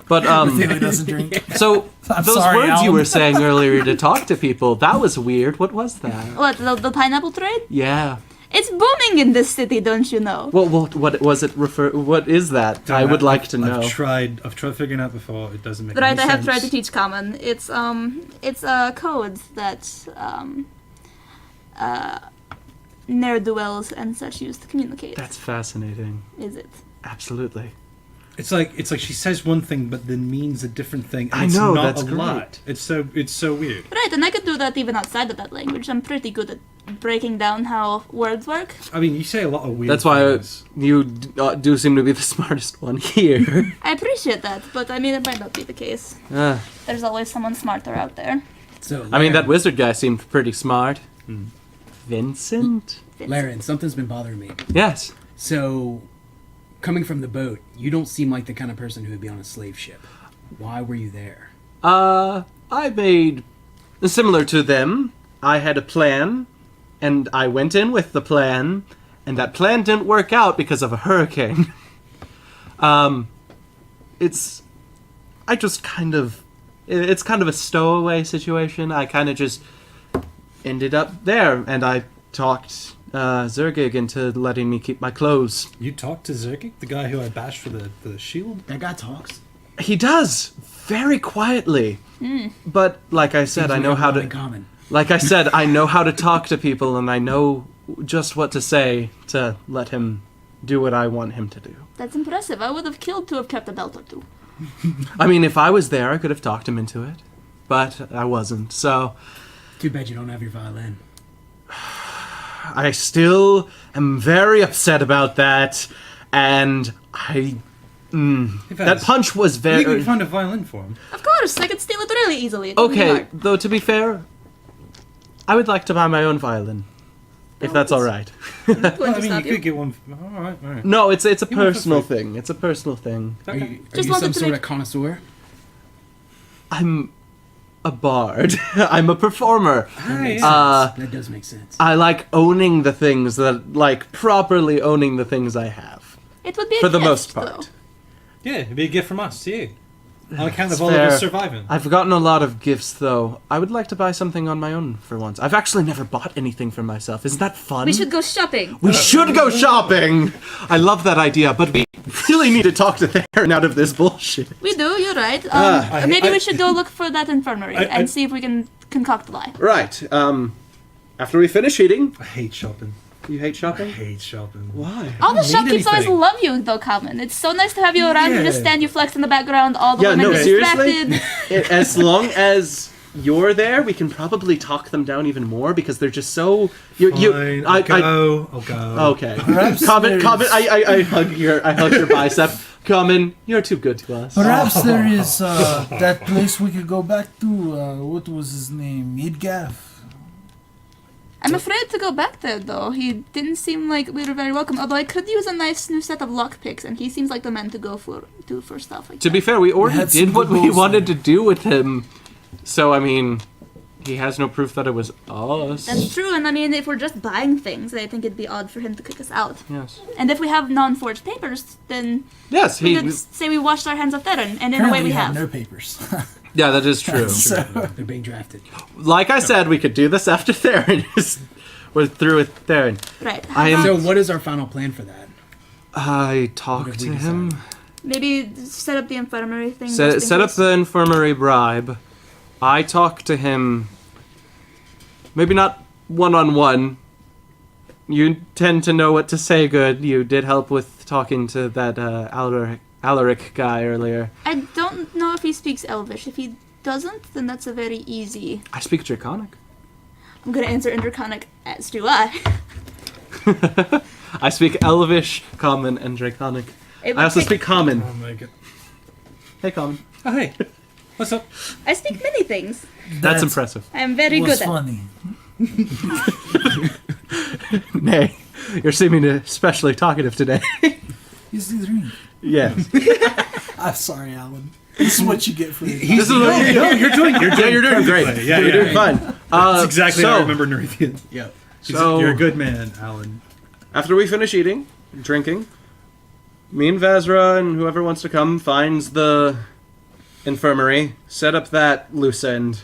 But
Taylor doesn't drink.
so
I'm
those
sorry,
words you
Alan.
were saying earlier to talk to people, that was weird. What was that?
What, the pineapple trade?
Yeah.
It's booming in this city, don't you know?
What was it what is that? I would like to know.
I've tried figuring out before. It doesn't make
Right,
any
I have
sense.
tried to teach common. It's a code that ne'er-do-wells and such use to communicate.
That's fascinating.
Is it?
Absolutely.
It's like she says one thing but then means a different thing. And
I
it's
know,
not
that's
a
great.
lot. It's so weird.
Right, and I could do that even outside of that language. I'm pretty good at breaking down how words work.
I mean, you say a lot of weird.
That's why
things.
you do seem to be the smartest one here.
I appreciate that, but I mean, it might not be the case.
Ah.
There's always someone smarter out there.
So,
I mean, that wizard guy seemed pretty smart.
Hmm.
Vincent?
Laren, something's been bothering me.
Yes.
So, coming from the boat, you don't seem like the kind of person who would be on a slave ship. Why were you there?
I made similar to them. I had a plan, and I went in with the plan, and that plan didn't work out because of a hurricane. it's kind of a stowaway situation. I kind of just ended up there, and I talked Zergig into letting me keep my clothes.
You talked to Zergig, the guy who I bashed for the shield?
That guy talks.
He does, very quietly. But like I said, I know how to.
Common.
Like I said, I know how to talk to people, and I know just what to say to let him do what I want him to do.
That's impressive. I would have killed to have kept a belt or two.
I mean, if I was there, I could have talked him into it. But I wasn't, so...
Too bad you don't have your violin.
I still am very upset about that, and that punch was very...
You can find a violin for him.
Of course, I could steal it really easily. It wouldn't be
Okay,
hard.
though to be fair, I would like to buy my own violin, if that's all right.
I'm not going
Well, I
to
mean,
stop
you could get one. All right.
No, it's a
You want for
personal
free.
thing. It's a personal thing.
Are
Okay.
you
Just
some
wanted to
sort
make-
of connoisseur?
I'm a bard. I'm a performer.
Hi.
That does make sense.
I like owning the things properly owning the things I have.
It would be a
For the
gift,
most part.
though.
Yeah, it'd be a gift from us to you. On account
That's
of all of us
fair.
surviving.
I've gotten a lot of gifts, though. I would like to buy something on my own for once. I've actually never bought anything for myself. Isn't that fun?
We should go shopping.
We should go shopping! I love that idea, but we really need to talk to Theron out of this bullshit.
We do, you're right. Maybe we should go look for that infirmary and see if we can concoct a lie.
Right, after we finish eating...
I hate shopping.
You hate
I
shopping?
hate shopping.
Why?
All the
need
shopkeepers always
anything.
love you, though, Common. It's so nice to have you around and just
Yeah.
stand you flex in the background, all the
Yeah,
women
no,
distracted.
seriously? As long as you're there, we can probably talk them down even more because they're just so...
Fine, I'll go.
Okay.
Perhaps
Common,
there's-
I hug your bicep. Common, you're too good to us.
Perhaps there is that place we could go back to. What was his name? Midgaff.
I'm afraid to go back there, though. He didn't seem like we were very welcome. Although I could use a nice new set of lockpicks, and he seems like the man to go for stuff like
To
that.
be fair, we already
had
did
some
what
good
we
goals
wanted
there.
to do with him. So, I mean, he has no proof that it was us.
That's true, and I mean, if we're just buying things, I think it'd be odd for him to kick us out.
Yes.
And if we have non-forged papers, then
Yes,
we
he...
could say we washed our hands of Theron, and in a
Apparently
way we have.
no papers.
Yeah, that is true.
They're being drafted.
Like I said, we could do this after Theron is... We're through with Theron.
Right.
I am-
So what is our final plan for that?
I
What
talked
have
to
we
him.
decided?
Maybe set up the infirmary thing. just in
Set up
case.
the infirmary bribe. I talked to him. Maybe not one-on-one. You tend to know what to say good. You did help with talking to that Alaric guy earlier.
I don't know if he speaks Elvish. If he doesn't, then that's a very easy.
I speak Draconic.
I'm gonna answer in Draconic, as do I.
I speak Elvish, Common, and Draconic.
It would
I also
take-
speak Common.
Oh my god.
Hey, Common.
Oh, hey. What's up?
I speak many things.
That's impressive.
I am very
was
good at.
funny.
Nay, you're seeming especially talkative today.
He's the dream.
Yes.
I'm sorry, Alan. This is what you get for it.
This is what
No, you're doing
you're doing great.
perfectly. Yeah,
you're
yeah,
doing
yeah.
fine.
That's exactly how I
so,
remember Nerithian.
Yeah.
So-
You're a good man, Alan.
After we finish eating, drinking, me and Vazra and whoever wants to come finds the infirmary, set up that loose end.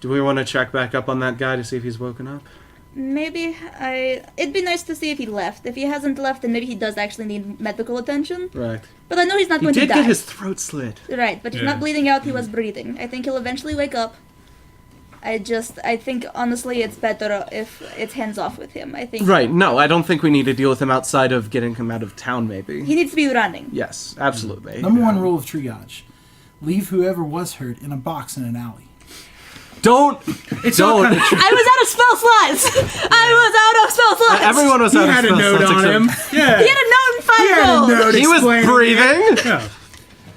Do we want to check back up on that guy to see if he's woken up?
Maybe it'd be nice to see if he left. If he hasn't left, then maybe he does actually need medical attention.
Right.
But I know he's not
He
going to
did
die.
get his throat slit.
Right, but he's
Yeah.
not bleeding out. He was breathing. I think he'll eventually wake up. I think honestly, it's better if it's hands off with him. I think
Right, no, I don't think we need to deal with him outside of getting him out of town, maybe.
he needs to be running.
Yes, absolutely.
Number one rule of triage: leave whoever was hurt in a box in an alley.
Don't! Don't!
I was out of spell slots. I was out of spell slots.
Everyone was
He
out of
had a
spell
note
slots
on
except-
him.
Yeah.
He had a note in five roll.
He was
explaining
breathing!
Yeah.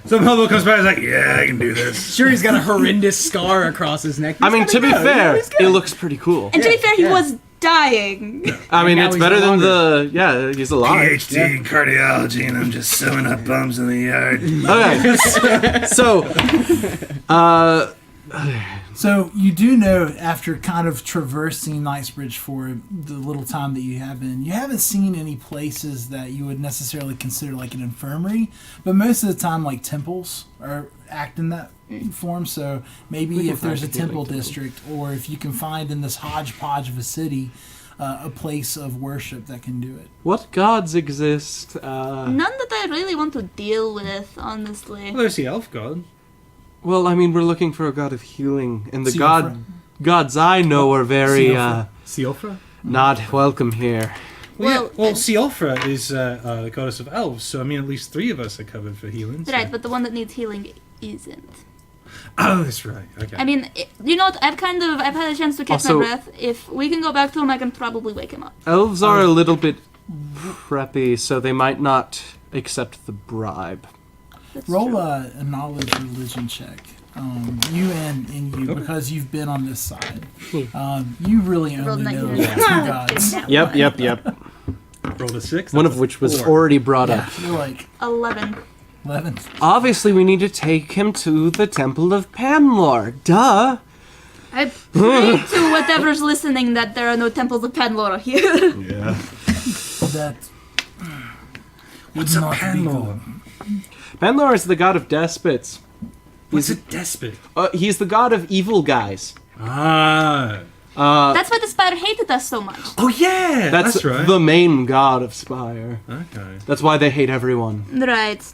Some hobo comes by and is like, yeah, I can do this.
Sure, he's got a horrendous scar across his neck.
I mean, to be
He's got a note.
fair,
He's good.
it looks pretty cool.
And to be fair, he
yeah.
was dying.
I mean,
now
it's
he's
better
no
than the... Yeah, he's alive.
PhD in cardiology, and I'm just sewing up bums in the yard.
Okay. So,
So you do know, after kind of traversing Knightsbridge for the little time that you have been, you haven't seen any places that you would necessarily consider like an infirmary, but most of the time like temples are act in that form. So maybe if there's a temple district, or if you can find in this hodgepodge of a city a place of worship that can do it.
What gods exist?
None that I really want to deal with, honestly.
Well, there's the elf god.
Well, I mean, we're looking for a god of healing, and the
Siofra.
gods I know are very
Siofra?
not welcome here.
Well, Siofra is the goddess of elves, so I mean, at least 3 of us are covered for healing. So.
Right, but the one that needs healing isn't.
Oh, that's right. Okay.
I mean, you know what? I've had a chance to catch
Also-
my breath. If we can go back to him, I can probably wake him up.
Elves are a little bit preppy, so they might not accept the bribe.
That's
Roll
true.
a knowledge religion check. You and you, because you've been on this side. You really
Rolled
only know
19.
2 gods.
Yep.
Rolled a 6.
One
that's
of which was
4.
already brought up.
You're like
11.
11.
Obviously, we need to take him to the Temple of Panlor. Duh!
I pray to whatever's listening that there are no temples of Panlor here.
Yeah.
That
What's a
not be
panlord?
Panlor is the god of despots.
What's a despot?
He's the god of evil guys.
Ah.
That's why the Spire hated us so much.
Oh yeah,
That's
right.
the main god of Spire.
Okay.
That's why they hate everyone,
Right.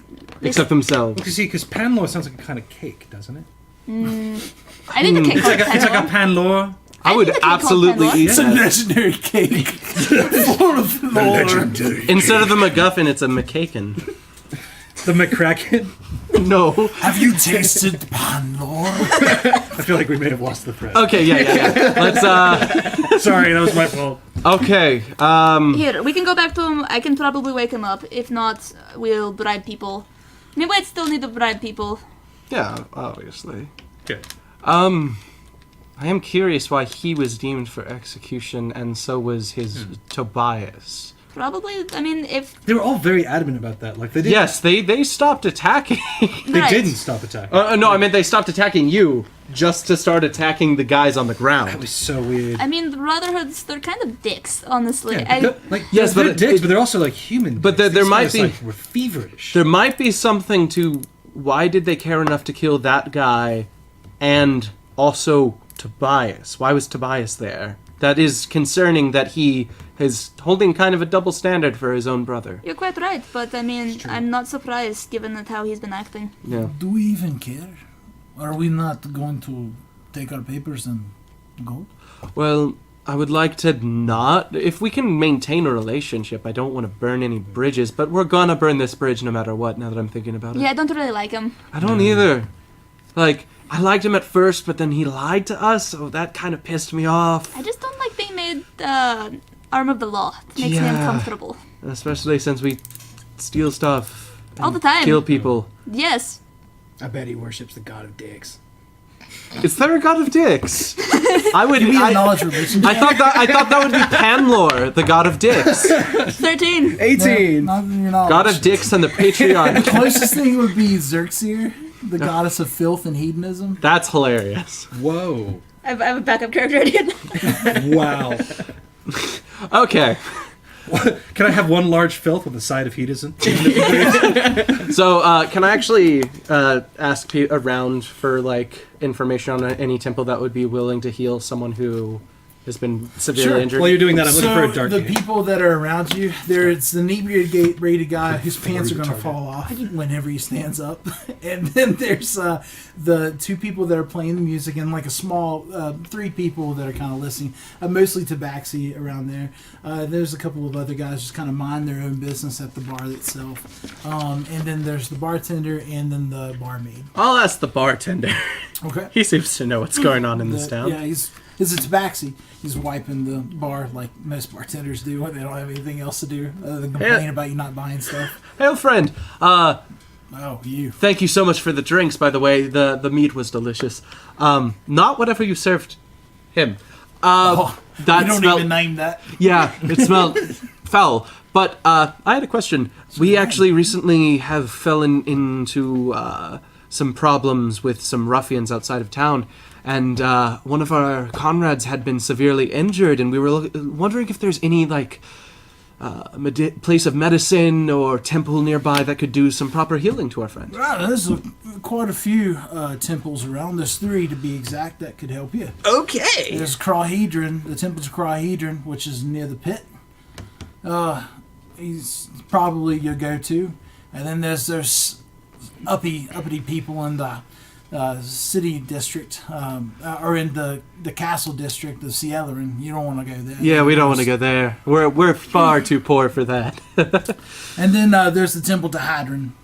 except themselves.
Because because panlor sounds like a kind of cake, doesn't it?
I think the cake
It's like a panlor.
I would
think the cake called
absolutely
Panlor.
eat
It's a
that.
legendary cake. Full of lore.
Instead of a MacGuffin, it's a McCaken.
The McCracken.
No.
Have you tasted Panlor?
I feel like we may have lost the thread.
Okay, yeah. Let's,
Sorry, that was my fault.
okay.
Here, we can go back to him. I can probably wake him up. If not, we'll bribe people. Maybe I'd still need to bribe people.
Yeah, obviously.
Good.
I am curious why he was deemed for execution, and so was his Tobias.
Probably, I mean, if...
They were all very adamant about that. Like they didn't.
Yes, they stopped attacking.
They
Right.
didn't stop attacking.
No, I meant they stopped attacking you just to start attacking the guys on the
That
ground.
was so weird.
I mean, the Brotherhoods, they're kind of dicks, honestly.
Yeah, like
Yes,
they're
but
dicks, but they're also like human.
but
dicks.
there
These
might
guys,
be-
like, were feverish.
There might be something to why did they care enough to kill that guy and also Tobias? Why was Tobias there? That is concerning that he is holding kind of a double standard for his own brother.
You're quite right, but I mean, I'm not surprised given that how he's been acting.
Yeah.
Do we even care? Are we not going to take our papers and go?
Well, I would like to not. If we can maintain a relationship, I don't want to burn any bridges, but we're gonna burn this bridge no matter what, now that I'm thinking about it.
Yeah, I don't really like him.
I don't either. Like, I liked him at first, but then he lied to us, so that kind of pissed me off.
I just don't like being made arm of the law. It makes me
Yeah.
uncomfortable.
Especially since we steal stuff.
All the time.
Kill people.
Yes.
I bet he worships the god of dicks.
Is there a god of dicks? I would.
Give me a
I,
knowledge religion.
I thought that would be Panlor, the god of dicks,
13.
18.
Not in your knowledge.
god of dicks and the patriarch.
Closest thing would be Xerxir, the goddess of filth and hedonism.
That's hilarious.
Whoa!
I have a backup character again.
Wow!
Okay,
Can I have one large filth with a side of hedonism?
so can I actually ask around for like information on any temple that would be willing to heal someone who has been severely
Sure.
injured?
While you're doing that, I'm looking
So
for a dark
the
age.
people that are around you, there's the inebriated guy whose pants are going to fall off whenever he stands up, and then there's the 2 people that are playing the music, and like a small 3 people that are kind of listening, mostly tabaxi around there. There's a couple of other guys just kind of mind their own business at the bar itself, and then there's the bartender and then the barmaid.
I'll ask the bartender.
Okay.
He seems to know what's going on in this town.
Yeah, he's a tabaxi. He's wiping the bar like most bartenders do when they don't have anything else to do other than complain about you not buying stuff.
Hey, old friend.
Oh, you.
Thank you so much for the drinks, by the way. The meat was delicious. Not whatever you served him.
Oh,
that
you don't
smelled,
even name that.
Yeah, it smelled foul. But I had a question. We actually recently have fallen into some problems with some ruffians outside of town, and one of our comrades had been severely injured, and we were wondering if there's any place of medicine or temple nearby that could do some proper healing to our friend.
Right, there's quite a few temples around. There's 3 to be exact that could help you.
Okay.
There's Crawhedron, the Temple's Crawhedron, which is near the pit. He's probably your go-to. And then there's uppity people in the city district, or in the castle district of Cielerin. You don't want to go there.
Yeah, we don't want to go there. We're far too poor for that.
And then there's the Temple to Hadron.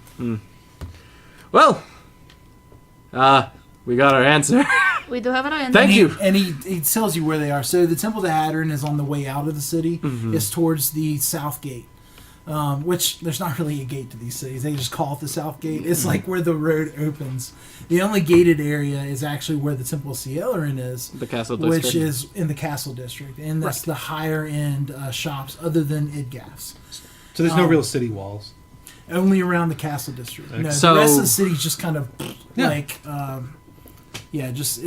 Well, we got our answer.
We do have an answer.
Thank you.
And he tells you where they are. So the Temple to Hadron is on the way out of the city. It's towards the south gate. Which there's not really a gate to these cities. They just call it the South Gate. It's like where the road opens. The only gated area is actually where the Temple of Cielerin is.
The castle district.
Which is in the castle district. And that's the higher end shops other than Idgaf's.
So there's no real city walls.
Only around the castle district. No,
So-
the rest of the city's just kind of
Yeah.
it's...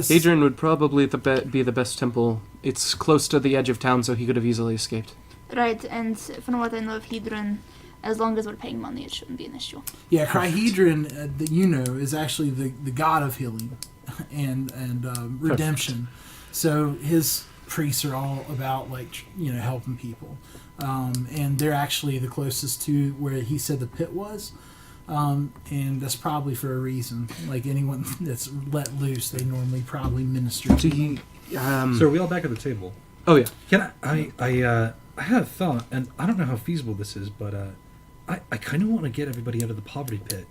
Hadrian would probably be the best temple. It's close to the edge of town, so he could have easily escaped.
Right, and from what I know of Hedron, as long as we're paying money, it shouldn't be an issue.
Yeah, Cryhedron, that you know, is actually the god of healing and redemption. So his priests are all about helping people, and they're actually the closest to where he said the pit was, and that's probably for a reason. Like anyone that's let loose, they normally probably minister to.
So are we all back at the table?
Oh yeah.
Can I had a thought, and I don't know how feasible this is, but I kind of want to get everybody out of the poverty pit.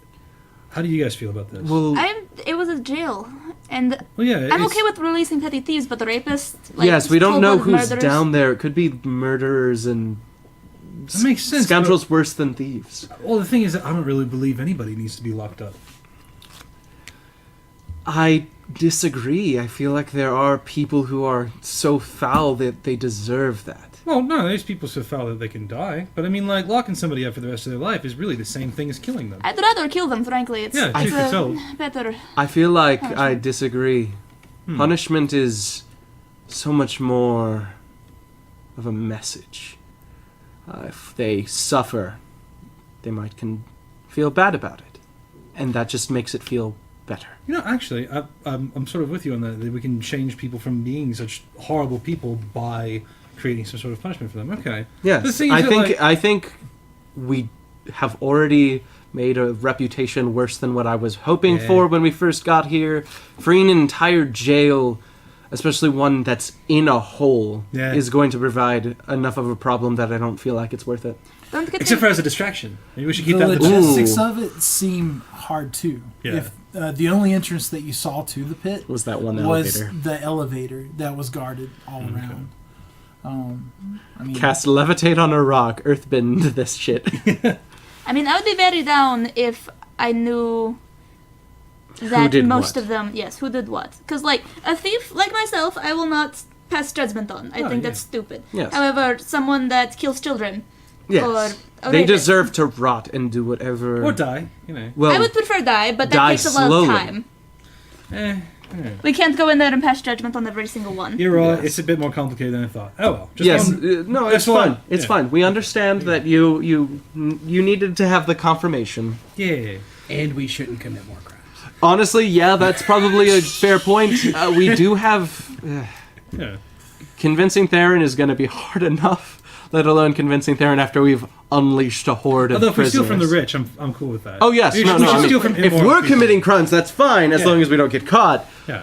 How do you guys feel about this?
Well,
It was a jail, and
well, yeah,
I'm okay with releasing petty thieves, but the rapists,
yes, we don't know who's
murderers,
down there. It could be murderers and
That makes sense.
scoundrels worse than thieves.
Well, the thing is that I don't really believe anybody needs to be locked up.
I disagree. I feel like there are people who are so foul that they deserve that.
Well, no, there's people so foul that they can die. But I mean, like, locking somebody up for the rest of their life is really the same thing as killing them.
I'd rather kill them, frankly. It's,
Yeah,
it's
truth be told.
better.
I feel like I
Punishment.
disagree. Punishment is so much more of a message. If they suffer, they might feel bad about it. And that just makes it feel better.
You know, actually, I'm sort of with you on that we can change people from being such horrible people by creating some sort of punishment for them. Okay.
Yes,
The thing is that,
I think we have already made a reputation worse than what I was hoping for when we first got here. Freeing an entire jail, especially one that's in a hole, is going to provide enough of a problem that I don't feel like it's worth it.
Don't get
Except
me-
for as a distraction. Maybe we should keep
The
that.
logistics
Ooh.
of it seem hard too.
Yeah.
If the only entrance that you saw to the pit
Was that one
was
elevator?
the elevator that was guarded all around. I mean,
Cast levitate on a rock, earthbend this shit.
I mean, I would be very down if I knew that
did
most
what?
of them, yes, who did what. Because, like, a thief like myself, I will not pass judgment on. I think that's stupid.
Yes.
However, someone that kills children,
Yes.
or
They
rapist,
deserve to rot and do whatever.
Or die, you know.
Well,
I would prefer die, but that
die
takes a lot
slowly.
of time.
Eh,
We can't go in there and pass judgment on every single one.
you're right.
Yes.
It's a bit more complicated than I thought. Oh well. Just
yes,
one-
no,
that's
it's fine.
one.
It's
Yeah.
fine. We understand that you needed to have the confirmation.
Yeah.
And we shouldn't commit more crimes.
Honestly, yeah, that's probably a fair point. We do have
Yeah.
convincing Theron is going to be hard enough, let alone convincing Theron after we've unleashed a horde of
Although if we
prisoners.
steal from the rich, I'm cool with that.
Oh yes,
We
no,
should- we
no.
should
I mean,
steal from
if
immoral
we're
people.
committing crimes, that's fine as
Yeah.
long as we don't get caught.
Yeah.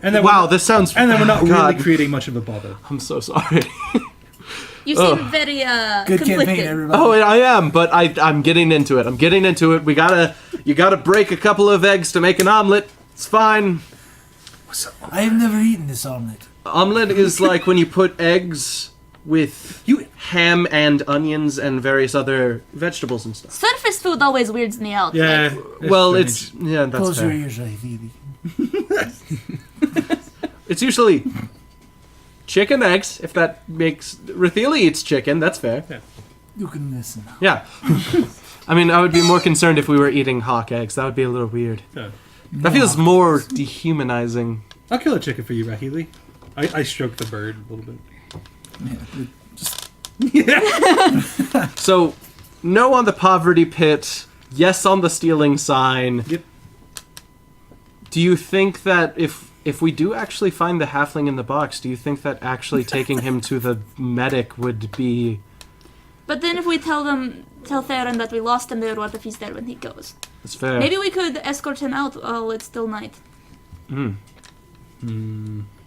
And then
Wow, this sounds.
And then we're not
God,
really creating much of a bother.
I'm so sorry.
You seem very
good
conflicted.
campaign, everybody.
Oh, I am, but I'm getting into it. You gotta break a couple of eggs to make an omelet. It's fine.
I have never eaten this omelet.
Omelet is like when you put eggs with ham and onions and various other vegetables and stuff.
Surface food always weirds me out.
Yeah.
Like,
Well,
strange.
that's
Close your
fair.
ears, right, Phoebe.
It's usually chicken eggs. If that makes Rathili eats chicken, that's fair.
You can listen.
Yeah. I mean, I would be more concerned if we were eating hawk eggs. That would be a little weird.
Yeah.
That feels more dehumanizing.
I'll kill a chicken for you, Rahili. I stroke the bird a little bit.
So, no on the poverty pit, yes on the stealing sign.
Yep.
Do you think that if we do actually find the halfling in the box, do you think that actually taking him to the medic would be...
But then if we tell Theron that we lost him there, what if he's there when he goes?
That's fair.
Maybe we could escort him out while it's still night.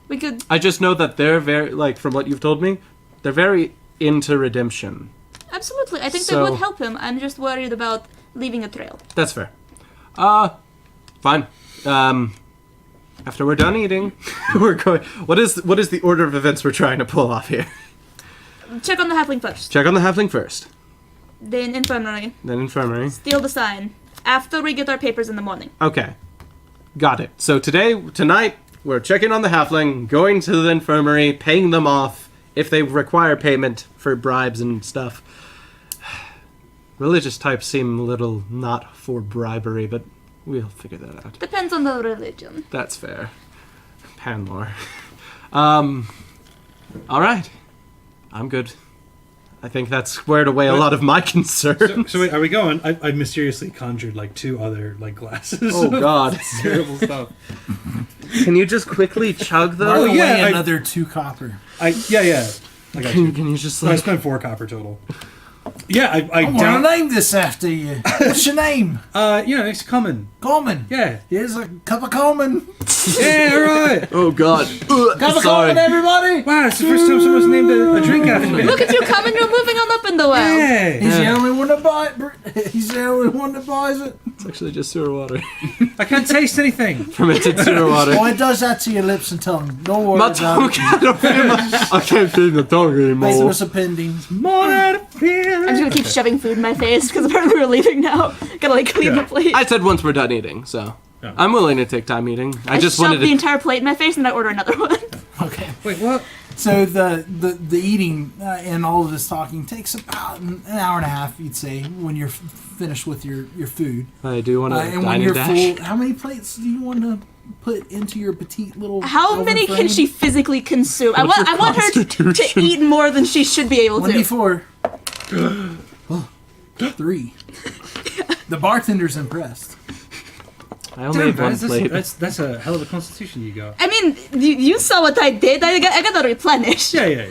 We could...
I just know that they're very, like, from what you've told me, they're very into redemption.
Absolutely, I think
So-
they would help him. I'm just worried about leaving a trail.
That's fair. Fine. After we're done eating, we're going... What is the order of events we're trying to pull off here?
Check on the halfling first.
Check on the halfling first.
Then infirmary.
Then infirmary.
Steal the sign. After we get our papers in the morning.
Okay. Got it. So tonight, we're checking on the halfling, going to the infirmary, paying them off if they require payment for bribes and stuff. Religious types seem a little not for bribery, but we'll figure that out.
Depends on the religion.
That's fair. Panlore. Alright. I'm good. I think that squared away a lot of my concerns.
So wait, are we going? I mysteriously conjured like 2 other like glasses.
Oh god.
Terrible stuff.
Can you just quickly chug
By
those?
the way,
yeah,
another 2 copper.
I got you.
Can you just
So I
like...
spent 4 copper total. Yeah, I
I want
down.
to name this after you. What's your name?
It's common.
Coleman.
Yeah.
Here's a cup of Coleman.
Yeah, all right.
Oh god.
Cup of
Sorry.
Coleman, everybody.
Wow, it's the first time someone's named a drink after me.
Look at you coming, you're moving on up in the well.
Yeah.
He's the only one that He's the only one that buys it.
It's actually just sewer water.
I can't taste anything.
Fermented sewer water.
Oh, it does that to your lips and tongue. Don't worry
My
about
tongue
it.
I can't feel the tongue anymore.
Lazarus appendings.
More out of
I'm
fear.
just gonna keep shoving food in my face because apparently we're leaving now. Gotta like clean the plate.
I said once we're done eating, so
Yeah.
I'm willing to take time eating. I just
shove
wanted
the
to.
entire plate in my face and I order another one.
Okay.
Wait, what?
So the eating and all of this talking takes about an hour and a half, you'd say, when you're finished with your food.
I do want to
And when
dine
you're
and dash.
full, how many plates do you want to put into your petite little?
How
oven
many can
frame?
she physically consume? I
What's
want
your
her to
constitution?
eat more than she should be able to.
1d4. 3. The bartender's impressed.
I only have one
Guys,
plate.
that's a hell of a constitution you got.
I mean, you saw what I did. I gotta replenish.
Yeah.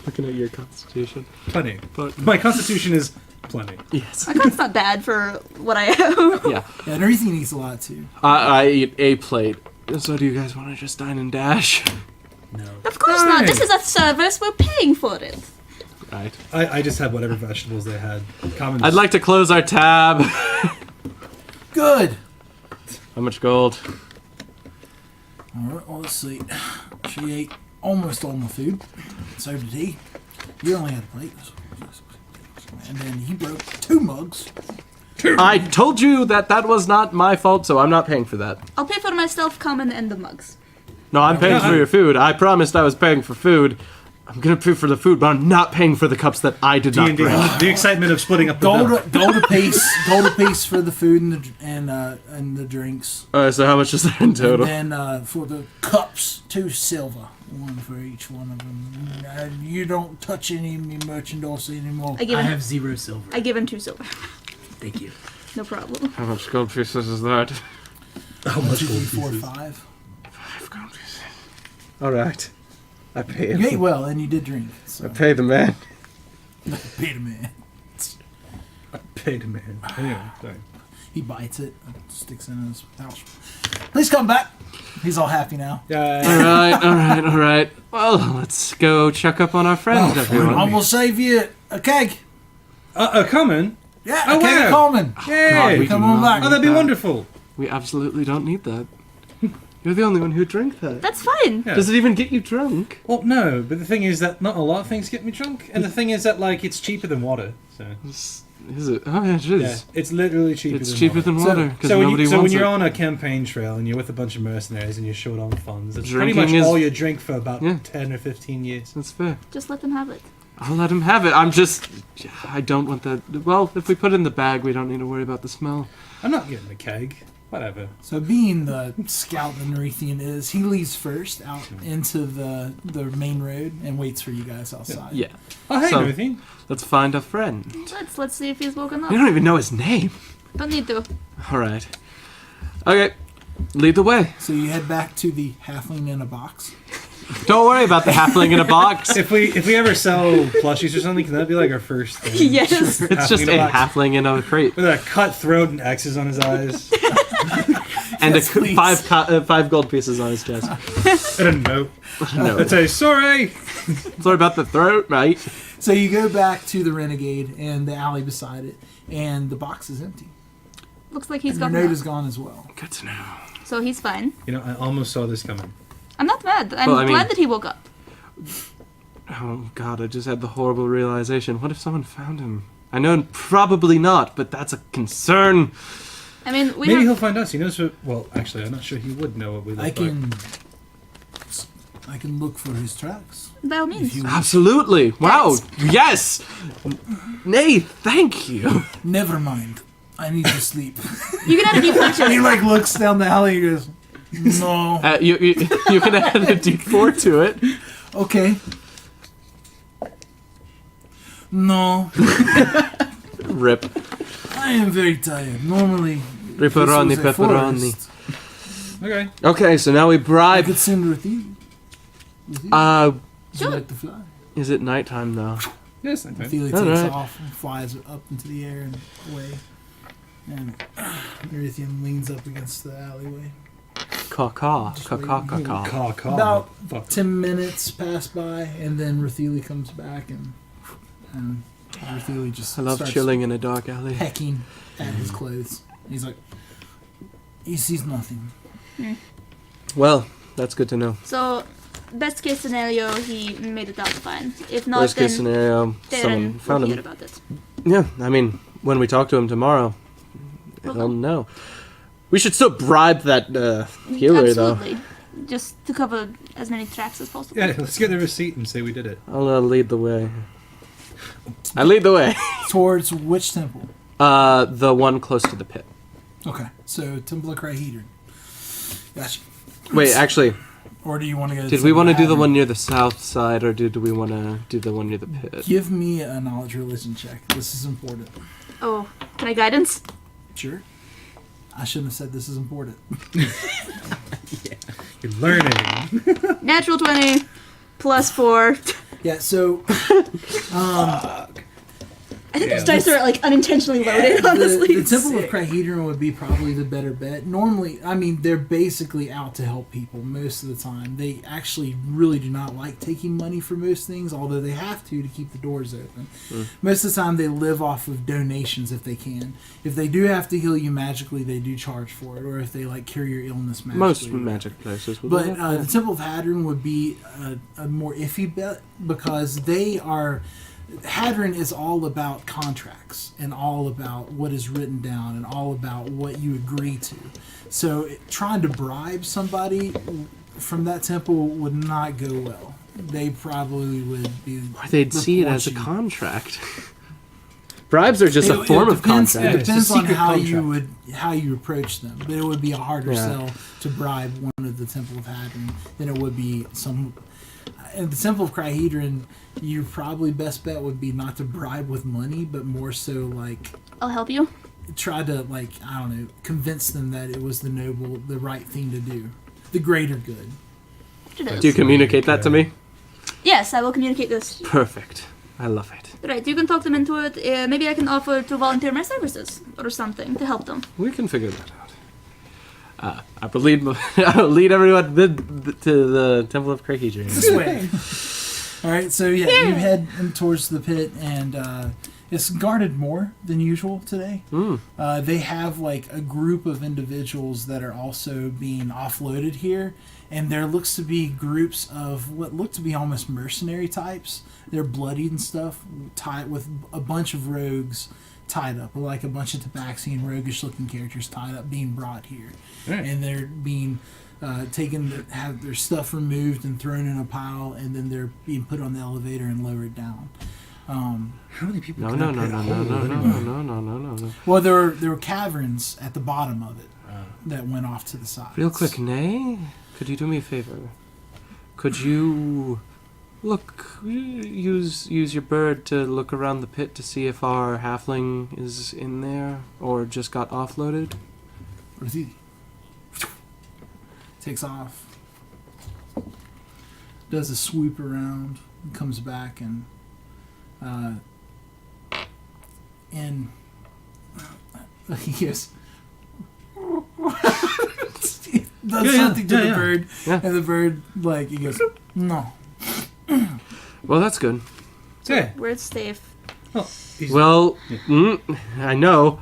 Looking at your constitution.
Plenty.
But-
My constitution is plenty.
Yes.
My con's not bad for what I am.
Yeah.
Yeah, and everything eats a lot too.
I eat a plate. So do you guys want to just dine and dash?
No.
Of course not. This is a service. We're paying for it.
Right.
I just had whatever vegetables they had. Common.
I'd like to close our tab.
Good.
How much gold?
All right. Well, let's see. She ate almost all my food. So did he. You only had a plate. And then he broke 2 mugs.
I told you that was not my fault, so I'm not paying for that.
I'll pay for myself, common, and the mugs.
No, I'm paying
Yeah,
for your food. I promised I was paying for food. I'm gonna pay for the food, but I'm not paying for the cups that I did not
D&D.
bring.
The excitement of splitting up the bill.
Gold a piece for the food and the drinks.
So how much is that in total?
And then for the cups, 2 silver, 1 for each one of them. You don't touch any merchandise anymore.
I give
I
him.
have 0 silver.
I give him 2 silver.
Thank you.
No problem.
How much gold pieces is that?
How much
2,
gold
3, 4,
pieces?
5.
5 gold pieces. All right. I pay.
You ate well and you did drink. So.
I pay the man.
Peter man.
I paid a man. Anyway, sorry.
He bites it, sticks it in his pouch. Please come back. He's all happy now.
Yeah.
All right. Well, let's go check up on our friends, everyone.
I will save you a keg.
Common.
Yeah,
Oh,
a keg
wow.
of Coleman.
Yay.
we
Come
do
on
not
back.
Oh,
need
that'd be
that.
wonderful.
We absolutely don't need that. You're the only one who drank that.
That's fine.
Yeah.
Does it even get you drunk?
Well, no, but the thing is that not a lot of things get me drunk, and the thing is that like it's cheaper than water. So
Is it? Oh yeah, it is.
yeah, it's literally cheaper.
It's
than
cheaper
water.
than
So-
water because
So when,
nobody
you, so when
wants
you're
it.
on a campaign trail and you're with a bunch of mercenaries and you're short on funds, it's
Drinking
pretty much
is-
all you drink for about
Yeah.
10 or 15 years.
That's fair.
Just let them have it.
I'll let him have it. I don't want that. Well, if we put it in the bag, we don't need to worry about the smell.
I'm not getting a keg. Whatever.
So being the scout that Nerethian is, he leaves first out into the main road and waits for you guys outside.
Yeah.
Oh, hey,
So-
everything.
Let's find a friend.
Let's see if he's woken up.
You don't even know his name.
Don't need to.
All right. Okay. Lead the way.
So you head back to the halfling in a box.
Don't worry about the halfling in a box.
If we ever sell plushies or something, can that be 1st thing?
Yes.
It's just a halfling in a crate.
With a cut throat and X's on his eyes.
And
Yes, please.
5 gold pieces on his chest.
And a note.
No.
That says, sorry!
Sorry about the throat, mate.
So you go back to the Renegade and the alley beside it, and the box is empty.
Looks like he's
Your
got
note is gone as well.
Good to know.
So he's fine.
You know, I almost saw this coming.
I'm not mad. I'm
Well, I mean-
glad that he woke up.
Oh god, I just had the horrible realization. What if someone found him? I know probably not, but that's a concern.
I mean, we
Maybe
have...
he'll find us. He knows what... Well, actually, I'm not sure he would know what we look
I
like.
can look for his tracks.
By all
If
means.
you
Absolutely. Wow. Yes. Nay, thank you.
never mind. I need to sleep.
You can add a deflection.
He looks down the alley and goes, "No,
You can add a d4 to it.
okay, no.
Rip.
I am very tired. Normally, this
Pepperoni,
was a
pepperoni.
forest.
Okay.
Okay, so now we
I
bribe.
could send with you. Would you
Would
Sure.
like to fly?
is it nighttime though?
Yes, I'm fine.
Ophelia takes
Alright.
off and flies up into the air and away. And Nerethian leans up against the alleyway.
Caw-caw.
Just
Caw-caw,
waiting.
caw-caw.
Caw.
About
Fuck.
10 minutes pass by, and then Rathili comes back, and Rathili just
I love
starts
chilling in a dark alley.
pecking at his clothes. He's like, he sees nothing.
Well, that's good to know.
So, best case scenario, he made it out fine. If not,
Worst
then
case scenario, someone
Darren
found
will hear
him.
about it.
Yeah, I mean, when we talk to him tomorrow, he'll know. We should still bribe that healer, though.
Absolutely. Just to cover as many tracks as possible.
Yeah, let's get the receipt and say we did it.
I'll lead the way. I lead the way.
Towards which temple?
The one close to the pit.
Okay, so Temple of Crahedron. Gotcha.
Wait, actually,
Or do you want to go to
did we want to do the
Tavern?
one near the south side, or do we want to do the one near the pit?
Give me a knowledge religion check. This is important.
Oh, can I guidance?
Sure. I shouldn't have said this is important.
You're learning.
Natural 20 plus 4.
Yeah, so
I think those dice are unintentionally loaded, honestly.
the Temple of Crahedron would be probably the better bet. Normally, I mean, they're basically out to help people most of the time. They actually really do not like taking money for most things, although they have to keep the doors open. Most of the time, they live off of donations if they can. If they do have to heal you magically, they do charge for it, or if they cure your illness magically.
Most magic places will do
But
that.
the Temple of Hadron would be a more iffy bet because they are. Hadron is all about contracts and all about what is written down and all about what you agree to. So trying to bribe somebody from that temple would not go well. They probably would be.
Or they'd see it as a
report you.
contract. Bribes are just a form of
depends,
contract.
It
It's a
depends on
secret
how
contract.
how you approach them, but it would be a harder
Yeah.
sell to bribe one of the Temple of Hadron than it would be some. In the Temple of Crahedron, your probably best bet would be not to bribe with money, but more so
I'll help you.
try to I don't know, convince them that it was the right thing to do, the greater good.
It is.
Do you communicate that to me?
Yes, I will communicate this.
Perfect. I love it.
Right, you can talk them into it. Maybe I can offer to volunteer my services or something to help them.
We can figure that out. I will lead everyone to the Temple of Crahedron.
This way. All right, so you head in towards the pit, and it's guarded more than usual today. They have a group of individuals that are also being offloaded here, and there looks to be groups of what look to be almost mercenary types. They're bloodied and stuff, tied with a bunch of rogues tied up, like a bunch of Tabaxian roguish-looking characters tied up, being brought here, and they're being taken to have their stuff removed and thrown in a pile, and then they're being put on the elevator and lowered down.
How many people
No.
can I put a hole in anyway?
No.
Well, there were caverns at the bottom of it, that went off to the side.
Real quick, Nay, could you do me a favor? Could you use your bird to look around the pit to see if our halfling is in there or just got offloaded?
Takes off. Does a swoop around and comes back and he goes does something to the bird, and the bird he goes no.
Well, that's good.
Yeah.
We're safe.
Oh,
Well, I know.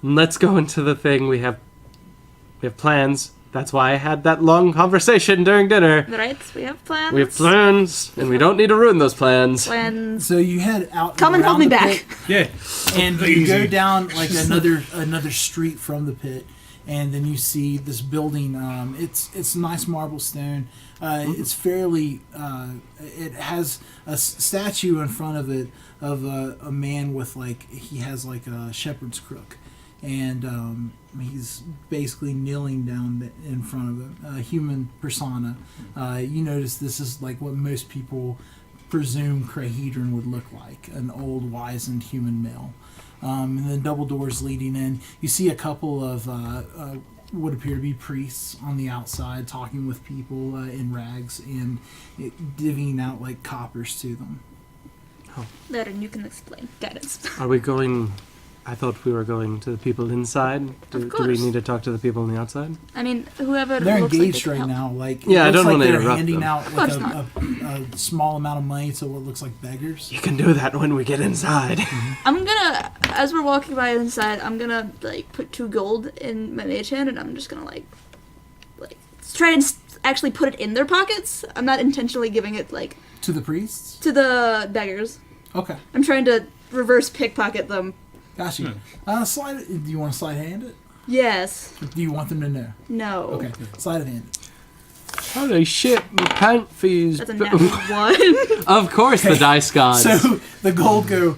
Let's go into the thing. We have plans. That's why I had that long conversation during dinner.
Right, we have plans.
We have plans, and we don't need to ruin those plans.
Plans.
So you head out.
Come and help me back.
Yeah.
And you go down another street from the pit, and then you see this building. It's nice marble stone. It's fairly. It has a statue in front of it of a man with he has a shepherd's crook, and he's basically kneeling down in front of it. A human persona. You notice this is what most people presume Crahedron would look like, an old, wizened human male. And then double doors leading in. You see a couple of what appear to be priests on the outside talking with people in rags and divvying out coppers to them.
Laren, you can explain. Guidance.
Are we going... I thought we were going to the people inside. Do we need to talk to the people on the outside?
I mean, whoever
they're
looks
engaged
like they
right
can help.
now.
I don't want to
they're
interrupt
handing
them.
out
Of
a small amount of money to what looks like beggars.
You can do that when we get inside.
I'm gonna, as we're walking by inside, I'm gonna put 2 gold in my mage hand, and I'm just gonna try and actually put it in their pockets. I'm not intentionally giving it
To the priests?
to the beggars.
Okay.
I'm trying to reverse pickpocket them.
Got you. Slide it. Do you want to slide hand it?
Yes.
Do you want them to know?
No.
Okay. Slide of hand it.
Holy shit, my pant fees.
That's a natural 1.
Of course, the dice gods.
So the gold go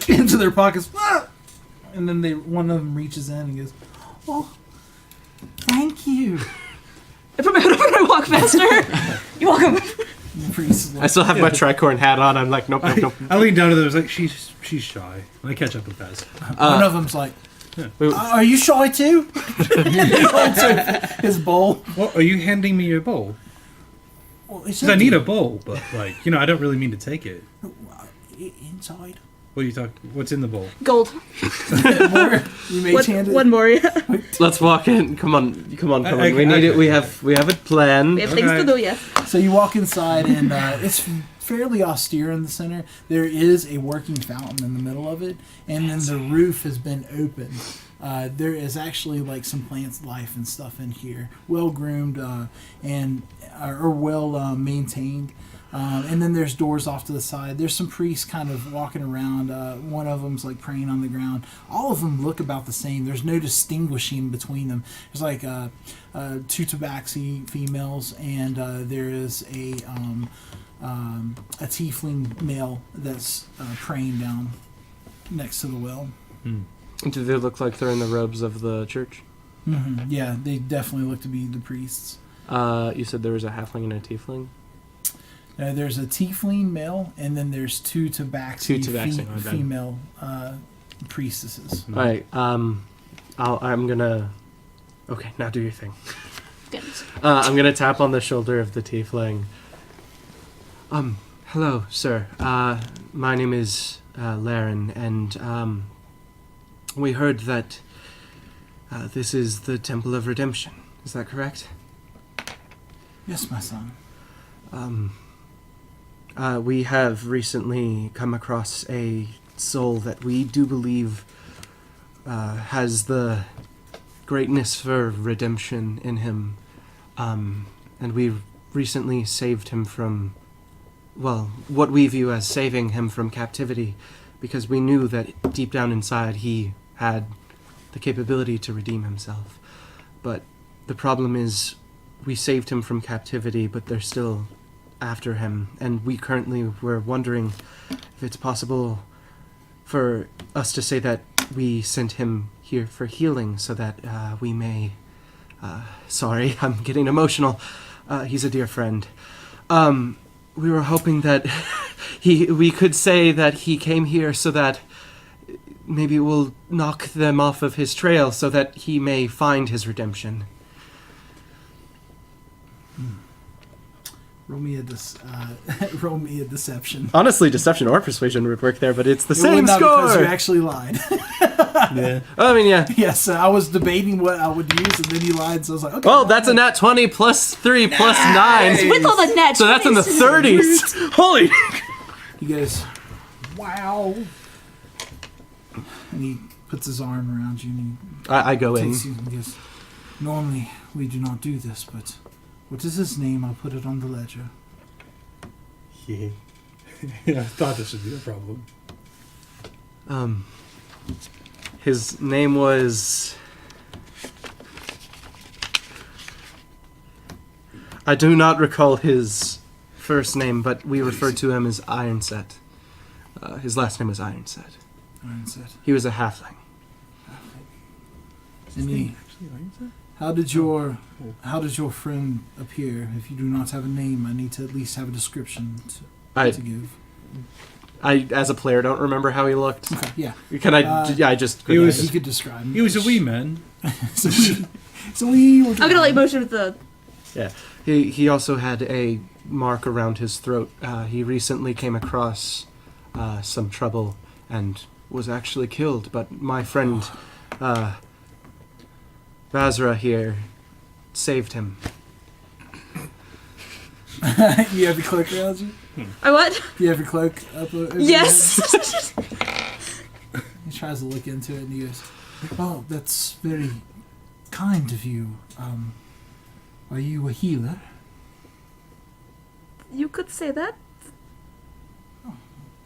into their pockets, and then one of them reaches in and goes, "Oh, thank you."
I put my hood up and I walk faster. You're welcome.
The priest is
I still have my tricorn hat on. I'm like, nope.
I lean down to them. I was like, she's shy. And I catch up with Pez.
one of them's like, "Are you shy too?" He holds his bowl.
What, are you handing me your bowl?
Well, it's
Because I need a bowl, but I don't really mean to take it.
inside.
What are you talking? What's in the bowl?
Gold.
More. You may hand it.
One more, yeah.
Let's walk in. Come on.
I-
We need it. We have a plan.
We have things to do, yes.
So you walk inside, and it's fairly austere in the center. There is a working fountain in the middle of it, and then the roof has been opened. There is actually some plant life and stuff in here, well groomed and well maintained. And then there's doors off to the side. There's some priests kind of walking around. One of them's praying on the ground. All of them look about the same. There's no distinguishing between them. There's 2 tabaxi females, and there is a tiefling male that's praying down next to the well.
Do they look like they're in the robes of the church?
Mm-hmm. Yeah, they definitely look to be the priests.
You said there was a halfling and a tiefling?
There's a tiefling male, and then there's 2 tabaxi, female priestesses.
All right. I'm gonna. Okay, now do your thing. I'm gonna tap on the shoulder of the tiefling. Hello, sir. My name is Laren, and we heard that this is the Temple of Redemption. Is that correct?
Yes, my son.
We have recently come across a soul that we do believe has the greatness for redemption in him. And we recently saved him from, what we view as saving him from captivity, because we knew that deep down inside he had the capability to redeem himself. But the problem is, we saved him from captivity, but they're still after him, and we currently were wondering if it's possible for us to say that we sent him here for healing so that we may... sorry, I'm getting emotional. He's a dear friend. We were hoping that we could say that he came here so that maybe we'll knock them off of his trail so that he may find his redemption.
Roll me a deception.
Honestly, deception or persuasion would work there, but it's the
It
same
would not because you
score!
actually lied.
Yeah.
I mean, yeah.
Yes, I was debating what I would use, and then you lied, so I was like, okay.
Well, that's a nat 20 plus 3 plus 9.
With all the nat
So that's in the
20s.
30s. Holy...
He goes, wow. And he puts his arm around you and
I go
he
in.
takes you and he goes, normally we do not do this, but what is his name? I'll put it on the ledger.
Yeah. I thought this would be a problem.
His name was... I do not recall his first name, but we referred to him as Ironset. His last name was Ironset.
Ironset.
He was a halfling.
And he, how did your friend appear? If you do not have a name, I need to at least have a description to give.
I, as a player, don't remember how he looked.
Okay, yeah.
Can I? Yeah, I just.
He was-
You could describe him.
He was a wee man.
so we were
I'm gonna like motion with the.
Yeah. He also had a mark around his throat. He recently came across some trouble and was actually killed. But my friend Basra here saved him.
You have your cloak around you?
I what?
You have your cloak up over your
Yes.
head? He tries to look into it and he goes, oh, that's very kind of you. Are you a healer?
You could say that.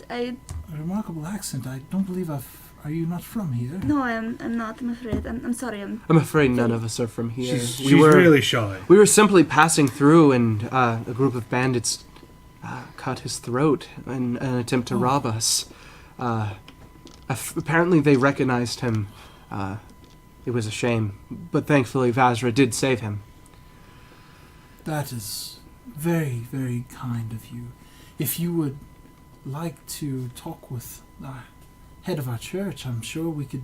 I
A remarkable accent. I don't believe Are you not from here?
no, I'm not. I'm afraid. I'm sorry.
I'm afraid none of us are from here.
She's really shy.
We were simply passing through, and a group of bandits cut his throat in an attempt to rob us. Apparently, they recognized him. It was a shame, but thankfully, Vazra did save him.
That is very, very kind of you. If you would like to talk with the head of our church, I'm sure we could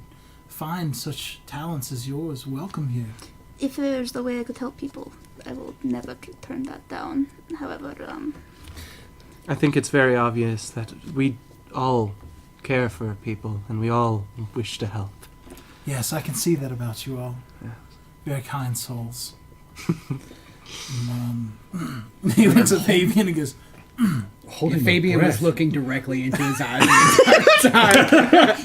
find such talents as yours welcome here.
If there's the way I could help people, I will never turn that down. However,
I think it's very obvious that we all care for people, and we all wish to help.
Yes, I can see that about you all.
Yeah.
Very kind souls. He looks at Fabian and goes,
Holding my
Fabian
breath.
was looking directly into his eyes the entire time.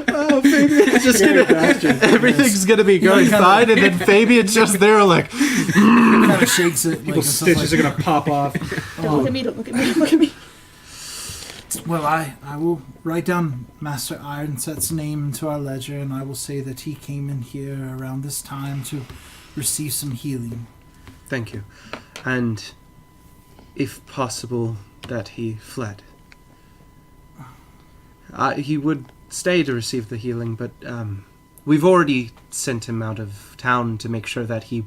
Oh, Fabian's just everything's gonna be going fine, and then Fabian's just there like...
kind of shakes it.
People's stitches are gonna pop off.
don't look at me. Don't look at me. Don't look at me.
Well, I will write down Master Ironset's name into our ledger, and I will say that he came in here around this time to receive some healing.
Thank you. And, if possible, that he fled. He would stay to receive the healing, but we've already sent him out of town to make sure that he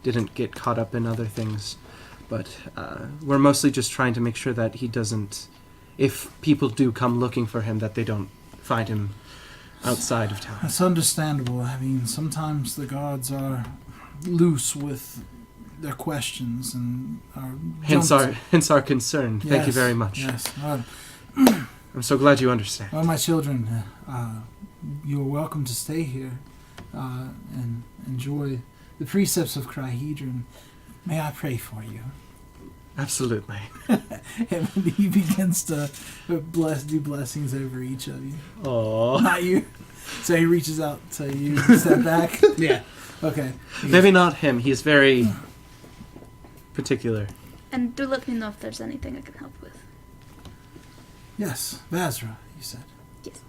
didn't get caught up in other things. But we're mostly just trying to make sure that he doesn't... If people do come looking for him, that they don't find him outside of town.
That's understandable. I mean, sometimes the guards are loose with their questions and are
Hence our concern. Thank you
Yes,
very much.
Yes.
I'm so glad you understand.
Well, my children, you're welcome to stay here and enjoy the precepts of Crihedron. May I pray for you?
Absolutely.
And he begins to do blessings over each of you.
Aww.
Not you. So he reaches out to you and step back.
Yeah.
Okay.
Maybe not him. He's very particular.
And do let me know if there's anything I can help with.
Yes, Vazra, you said.
Yes.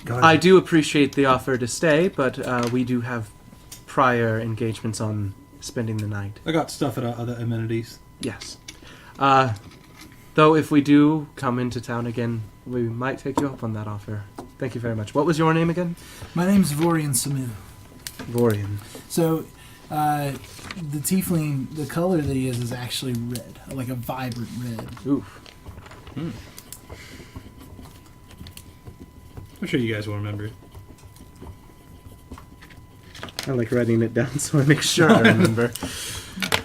I do appreciate the offer to stay, but we do have prior engagements on spending the night.
I got stuff at our other amenities.
Yes. Though if we do come into town again, we might take you up on that offer. Thank you very much. What was your name again?
My name's Vorian Samu.
Vorian.
So, the tiefling, the color that he is actually red, like a vibrant red.
Oof.
I'm sure you guys will remember it.
I like writing it down so I make sure I remember.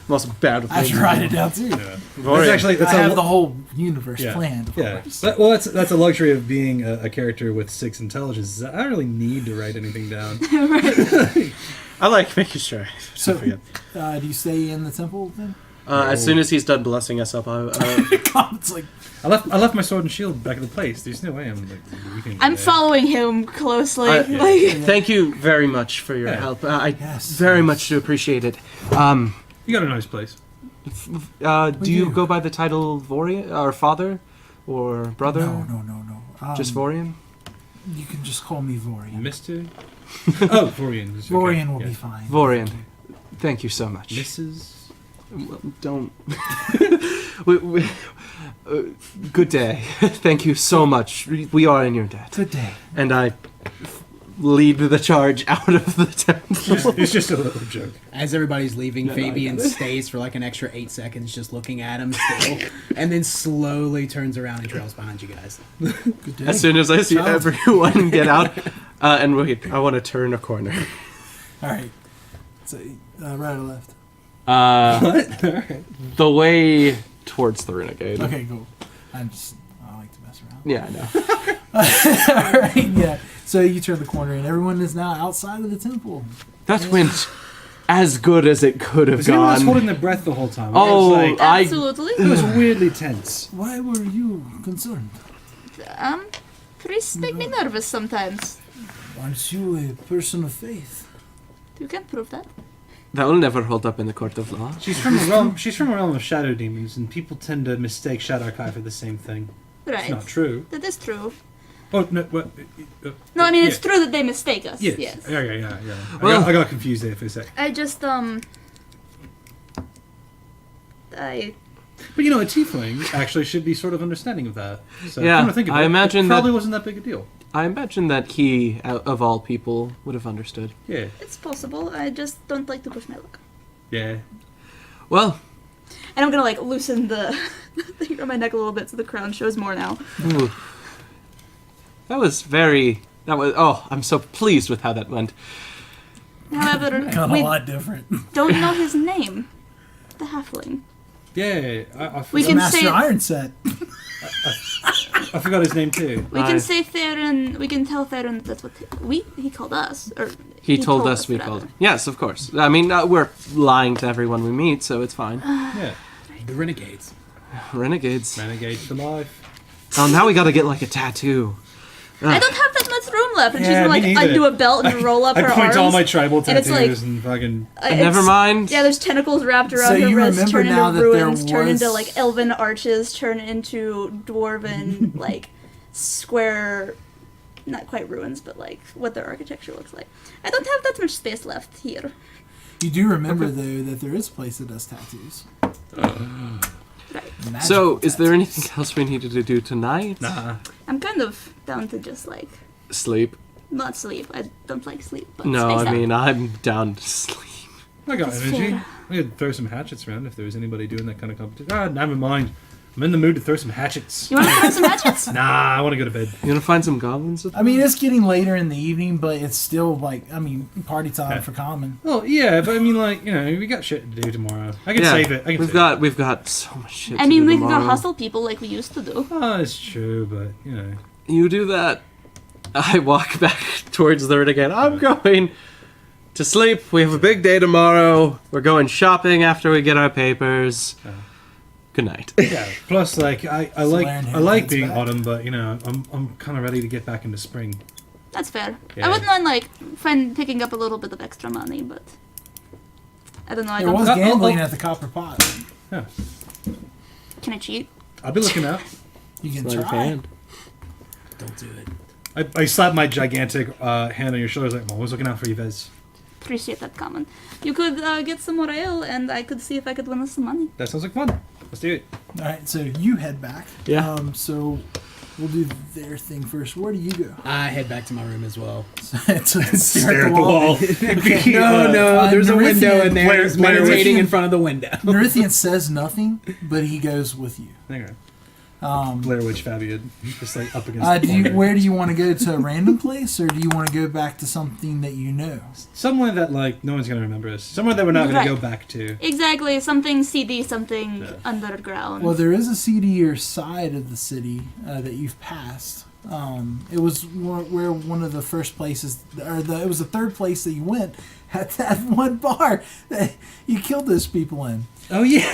I'm also bad with
I
names.
should write it down too.
Yeah.
Vorian.
I have the whole universe
Yeah.
planned. Of
Yeah,
course.
that's a luxury of being a character with 6 intelligence. Is that I don't really need to write anything down.
I like making sure I
So,
don't forget.
do you stay in the temple then?
As soon as he's done blessing us up,
It's like,
I left my sword and shield back at the place. There's no way I'm like leaving.
I'm
there.
following him closely.
I- thank you very much for your
Yeah.
help. I
Yes.
very much do appreciate it.
You got a nice place.
Do you
do.
go by the title Vorian, or father, or brother?
no.
Just Vorian?
You can just call me Vorian.
Mister. Oh, Vorian. is okay.
Vorian will
Yeah.
be fine.
Vorian. Thank you so much.
Mrs.
Well, don't. Good day. Thank you so much. We are in your debt.
Good day.
And I lead the charge out of the temple.
It's just a little joke.
As everybody's leaving,
No, I
Fabian
get it.
stays for like an extra 8 seconds just looking at him still, and then slowly turns around and trails behind you guys.
Good day.
As soon as I see everyone get out, and wait, I want to turn a corner.
All right. So, right or left?
The way towards the Renegade.
Okay, go. I like to mess around.
Yeah, I know.
All right, yeah. So you turn the corner, and everyone is now outside of the temple.
That went as good as it could have
Was anyone else
gone.
holding their breath the whole time?
Oh,
it was,
Absolutely.
it was weirdly tense.
Why were you concerned?
Priests make me nervous sometimes.
Aren't you a person of faith?
You can't prove that.
That will never hold up in the court of law.
She's from a realm. She's from a realm of shadow demons, and people tend to mistake Shadowkai for the same thing.
Right.
It's not true.
That is true.
Oh no! What?
No, I mean it's
yeah.
true that they mistake us.
Yes.
Yes.
Yeah.
Well-
I got confused there for a sec.
I just
But you know, a tiefling actually should be sort of understanding of that. So,
Yeah,
come to think of
I
it,
imagine
it probably
that-
wasn't that big a deal.
I imagine that he, of all people, would have understood.
Yeah.
it's possible. I just don't like to push my luck.
Yeah.
Well,
And I'm gonna like loosen the thing around my neck a little bit so the crown shows more now.
ooh. That was very. That was. Oh, I'm so pleased with how that went.
However,
Kind of
we
a lot different.
don't know his name. The halfling.
Yeah. I
We
forgot,
can
Master
say-
Iron Set.
I forgot his name too.
We
Aye.
can say Theron. We can tell Theron that's what he called us, or
He told us we
rather.
called him. Yes, of course. I mean, we're lying to everyone we meet, so it's fine.
Yeah.
The Renegades.
Renegades.
Renegade for life.
Oh, now we gotta get like a tattoo.
I don't have that much room left, and she's
Yeah,
gonna
me
like
neither.
undo a belt and roll up
I
her
point
arms.
to all my tribal
and it's
tattoos
like-
and fucking.
Never mind.
Yeah, there's tentacles wrapped around
So
her
you
wrists,
remember
turn
now
into
that there
ruins, turn into
was-
like elven arches, turn into dwarven like square, not quite ruins, but like what their architecture looks like. I don't have that much space left here.
You do remember, though, that there is a place that does tattoos.
Right.
Magical
So, is there
tattoos.
anything else we needed to do tonight?
Nah.
I'm kind of down to just like
Sleep?
not sleep. I don't like sleep, but
No,
space
I
out.
mean, I'm down to sleep.
I got
That's
energy.
fair.
We could throw some hatchets around if there was anybody doing that kind of competition. Ah, never mind. I'm in the mood to throw some hatchets.
You want to have some hatchets?
Nah, I want to go to bed.
You wanna find some goblins?
I mean, it's getting later in the evening, but it's still like, party time
Yeah.
for common.
Well, yeah, but I mean, like, you know, we got shit to do tomorrow. I can save it.
We've got so much shit.
I
to
mean,
do
we can go
tomorrow.
hustle people like we used to do.
Oh, it's true, but you know.
You do that. I walk back towards the Renegade. I'm going to sleep. We have a big day tomorrow. We're going shopping after we get our papers. Good night.
Yeah. Plus, like, I
Solarian
like
heads
being
back.
autumn, but you know, I'm kind of ready to get back into spring.
That's fair.
Yeah.
I wouldn't mind like picking up a little bit of extra money, but I don't know. I
There
don't.
was
Oh,
gambling
oh.
at the Copper Pot.
Yeah.
Can I cheat?
I'll be looking out.
You can
Sleight of
try.
hand.
Don't do it.
I slap my gigantic hand on your shoulders, like, I'm always looking out for you, Vez.
Appreciate that comment. You could get some more ale, and I could see if I could win us some money.
That sounds like fun. Let's do it.
All right, so you head back.
Yeah.
So we'll do their thing first. Where do you go?
I head back to my room as well.
to
Stare at the wall.
No, there's a window in there.
Blair-
He's
Blair
meditating
Witch.
in front of the window.
Nerithian says nothing, but he goes with you.
Okay. Blair Witch Fabian, just like up against.
Where do you want to go, to a random place, or do you want to go back to something that you know?
Somewhere that like no one's gonna remember us. Somewhere that we're not gonna
Right.
go back to.
Exactly, something seedy, something underground.
Well, there is a seedier side of the city that you've passed. It was where one of the first places, it was the third place that you went, at that one bar that you killed those people in.
Oh yeah,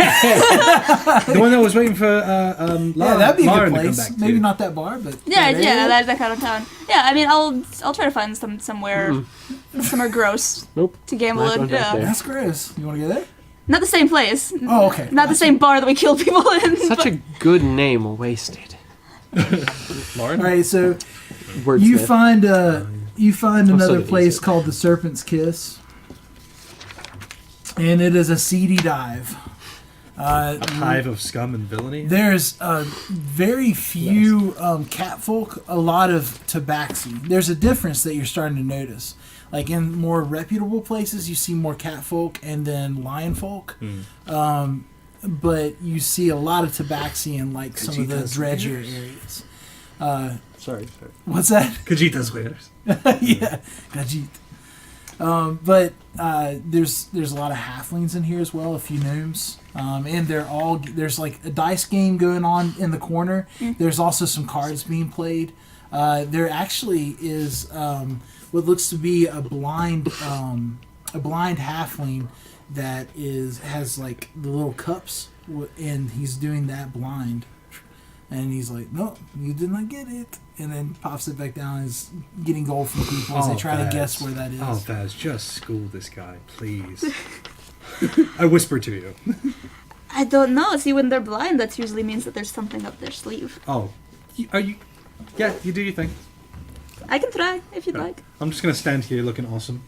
the one that was waiting for
Yeah, that'd be a
Lauren
good
to come
place.
back
Maybe
to.
not that bar, but
yeah,
that
that kind of town. Yeah, I mean, I'll try to find somewhere gross
Nope.
to gamble
Not
in.
going back
Yeah.
there.
That's gross. You want to go there?
Not the same place.
Oh, okay.
Not the same bar that we killed people in.
Such a good name wasted.
Lauren.
All right, so
Wordsmith.
you find another
so
place
easy.
called the Serpent's Kiss, and it is a seedy dive.
A hive of scum and villainy.
There's very few catfolk, a lot of tabaxi. There's a difference that you're starting to notice. Like in more reputable places, you see more catfolk and then lion folk. But you see a lot of tabaxi in like some of the
Kajita's
dredger
wares.
areas.
Sorry.
What's that?
Kajita's wares.
Yeah, Gajit. But there's a lot of halflings in here as well, a few gnomes, and there's like a dice game going on in the corner. There's also some cards being played. There actually is what looks to be a blind halfling that has like the little cups, and he's doing that blind. And he's like, no, you did not get it. And then pops it back down and is getting gold from people as they try to guess where that is.
Oh, Vaz, just school this guy, please. I whisper to you.
I don't know. See, when they're blind, that usually means that there's something up their sleeve.
Oh, are you? Yeah, you do your thing.
I can try if you'd like.
I'm just gonna stand here looking awesome.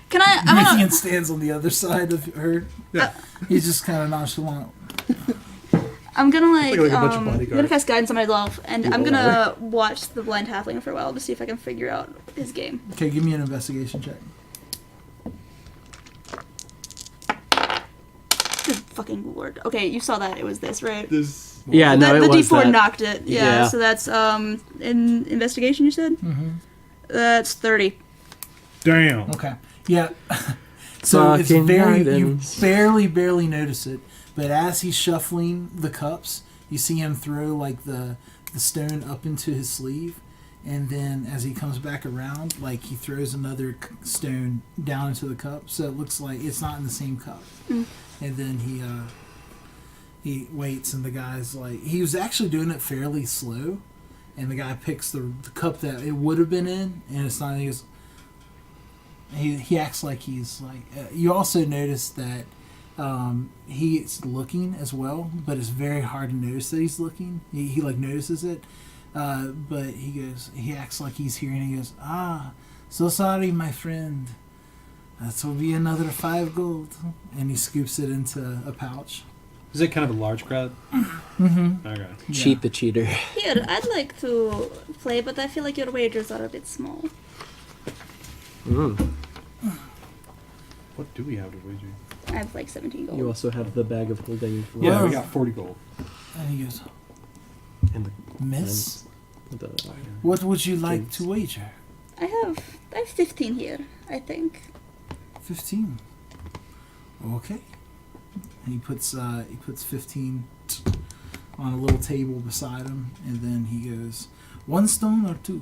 Can I? I'm
Nerithian
gonna,
stands on the other side of her.
Yeah.
He's just kind of nonchalant.
I'm gonna like
Like a bunch of
I'm
bodyguards.
gonna cast guidance on myself, and I'm
You
gonna watch the blind halfling for a while to see if I can figure out his game.
Okay, give me an investigation check.
Good fucking lord. Okay, you saw that. It was this, right?
Yeah, no,
the
it was
D4
that.
knocked it. Yeah,
Yeah.
so that's in investigation. You said.
Mm-hmm.
That's 30.
Damn.
Okay. Yeah. So it's
Fucking
very
guidance.
you barely notice it, but as he's shuffling the cups, you see him throw like the stone up into his sleeve, and then as he comes back around, like he throws another stone down into the cup, so it looks like it's not in the same cup. And then he waits, and the guy's like, he was actually doing it fairly slow, and the guy picks the cup that it would have been in, and it's not. And he goes. He acts like he's like. You also notice that he's looking as well, but it's very hard to notice that he's looking. He like notices it, but he acts like he's hearing. He goes, so sorry, my friend. That will be another 5 gold, and he scoops it into a pouch.
Is it kind of a large crowd?
Mm-hmm.
Okay.
Cheat the cheater.
Here, I'd like to play, but I feel like your wagers are a bit small.
What do we have to wager?
I have like 17 gold.
You also have the bag of holding.
Yeah,
Well-
we got 40 gold.
And he goes,
And
Miss,
the
what would you like
Thanks.
to wager?
I have 15 here, I think.
15. Okay. And he puts 15 on a little table beside him, and then he goes, 1 stone or 2.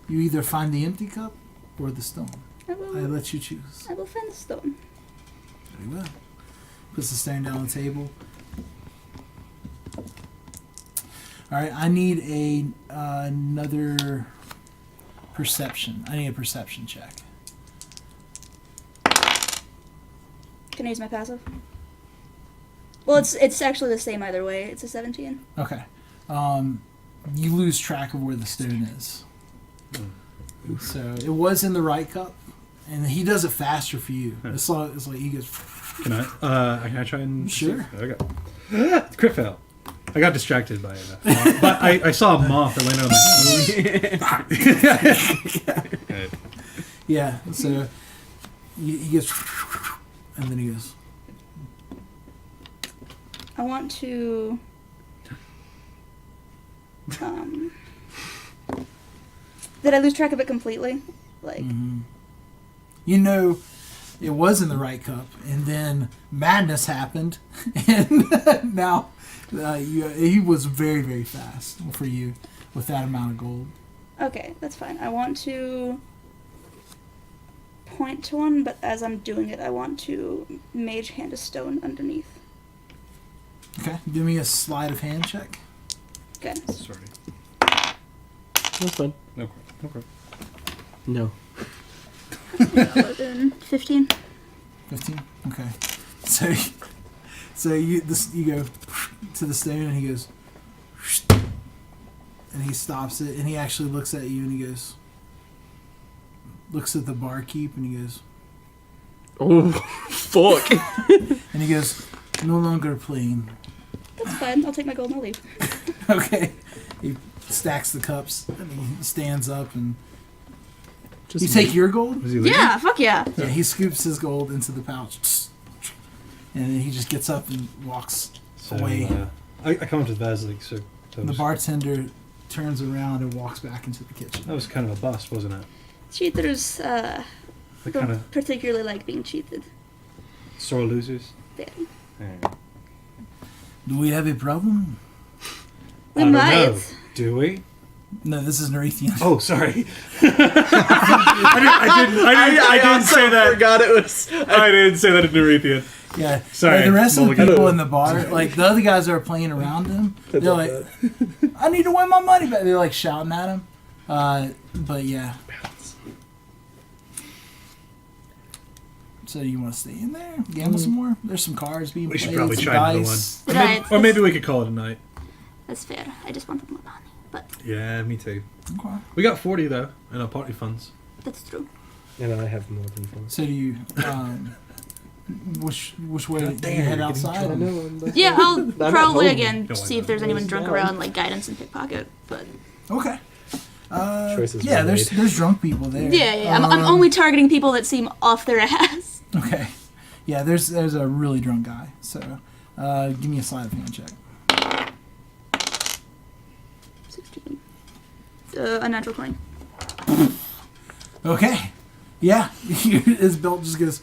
You either find the empty cup or the stone.
I
I
will,
let you choose.
I will find the stone.
Very well. Puts the stone down on the table. All right, I need another perception. I need a perception check.
Can I use my passive? Well, it's actually the same either way. It's a 17.
Okay. You lose track of where the stone is. So it was in the right cup, and he does it faster for you. It's like he goes.
Can I try and
Sure.
see? Okay. Crit fail. I got distracted by it. But I saw a moth that landed on my nose.
Yeah, so he gets, and then he goes,
I want to. Did I lose track of it completely? Like,
you know, it was in the right cup, and then madness happened, and now he was very, very fast for you with that amount of gold.
okay, that's fine. I want to point to one, but as I'm doing it, I want to mage hand a stone underneath.
Okay, give me a sleight of hand check.
Okay.
Sorry.
That's fine.
Okay.
No.
That would have been 15.
15. Okay, so you go to the stone, and he goes, and he stops it, and he actually looks at you, and he goes, looks at the barkeep, and he goes,
Oh, fuck.
and he goes, no longer playing.
That's fine. I'll take my gold and I'll leave.
Okay. He stacks the cups, and he stands up, and
Just
you take your gold?
Was he leaving?
Yeah, fuck yeah.
Yeah, he scoops his gold into the pouch, and then he just gets up and walks
So,
away.
I come up to Vaz like, so
And the bartender turns around and walks back into the kitchen.
that was kind of a bust, wasn't it?
Cheaters
The kind
don't
of
particularly like being cheated.
sore losers.
Very.
Yeah.
Do we have a problem?
We
I don't
might.
know. Do we?
No, this is Narethian.
Oh, sorry. I didn't say that.
forgot it was.
I didn't say that in Narethian.
Yeah.
Sorry,
The rest of the
Mulligan.
people in the bar, like the other guys that are playing around him, they're like, I need to win my money back. They're like shouting at him. But yeah. So do you want to stay in there? Gamble some more? There's some cards being
We
played.
should probably
some
try another
dice.
one.
Right.
Or maybe we could call it a night.
That's fair. I just wanted more money. But
Yeah, me too.
Okay.
We got 40 though in our party funds.
that's true.
And I have more than one.
So do you, which way do you head outside?
Yeah, I'll
at
probably
home.
again
No, I
see if
know.
there's anyone drunk
down.
around, like guidance and pickpocket. But
Okay.
Choices
Yeah,
were
there's
made.
drunk people there.
yeah. I'm only targeting people that seem off their ass.
Okay. Yeah, there's a really drunk guy. So, give me a sleight of hand check.
16. A natural 20.
Okay. Yeah, his belt just goes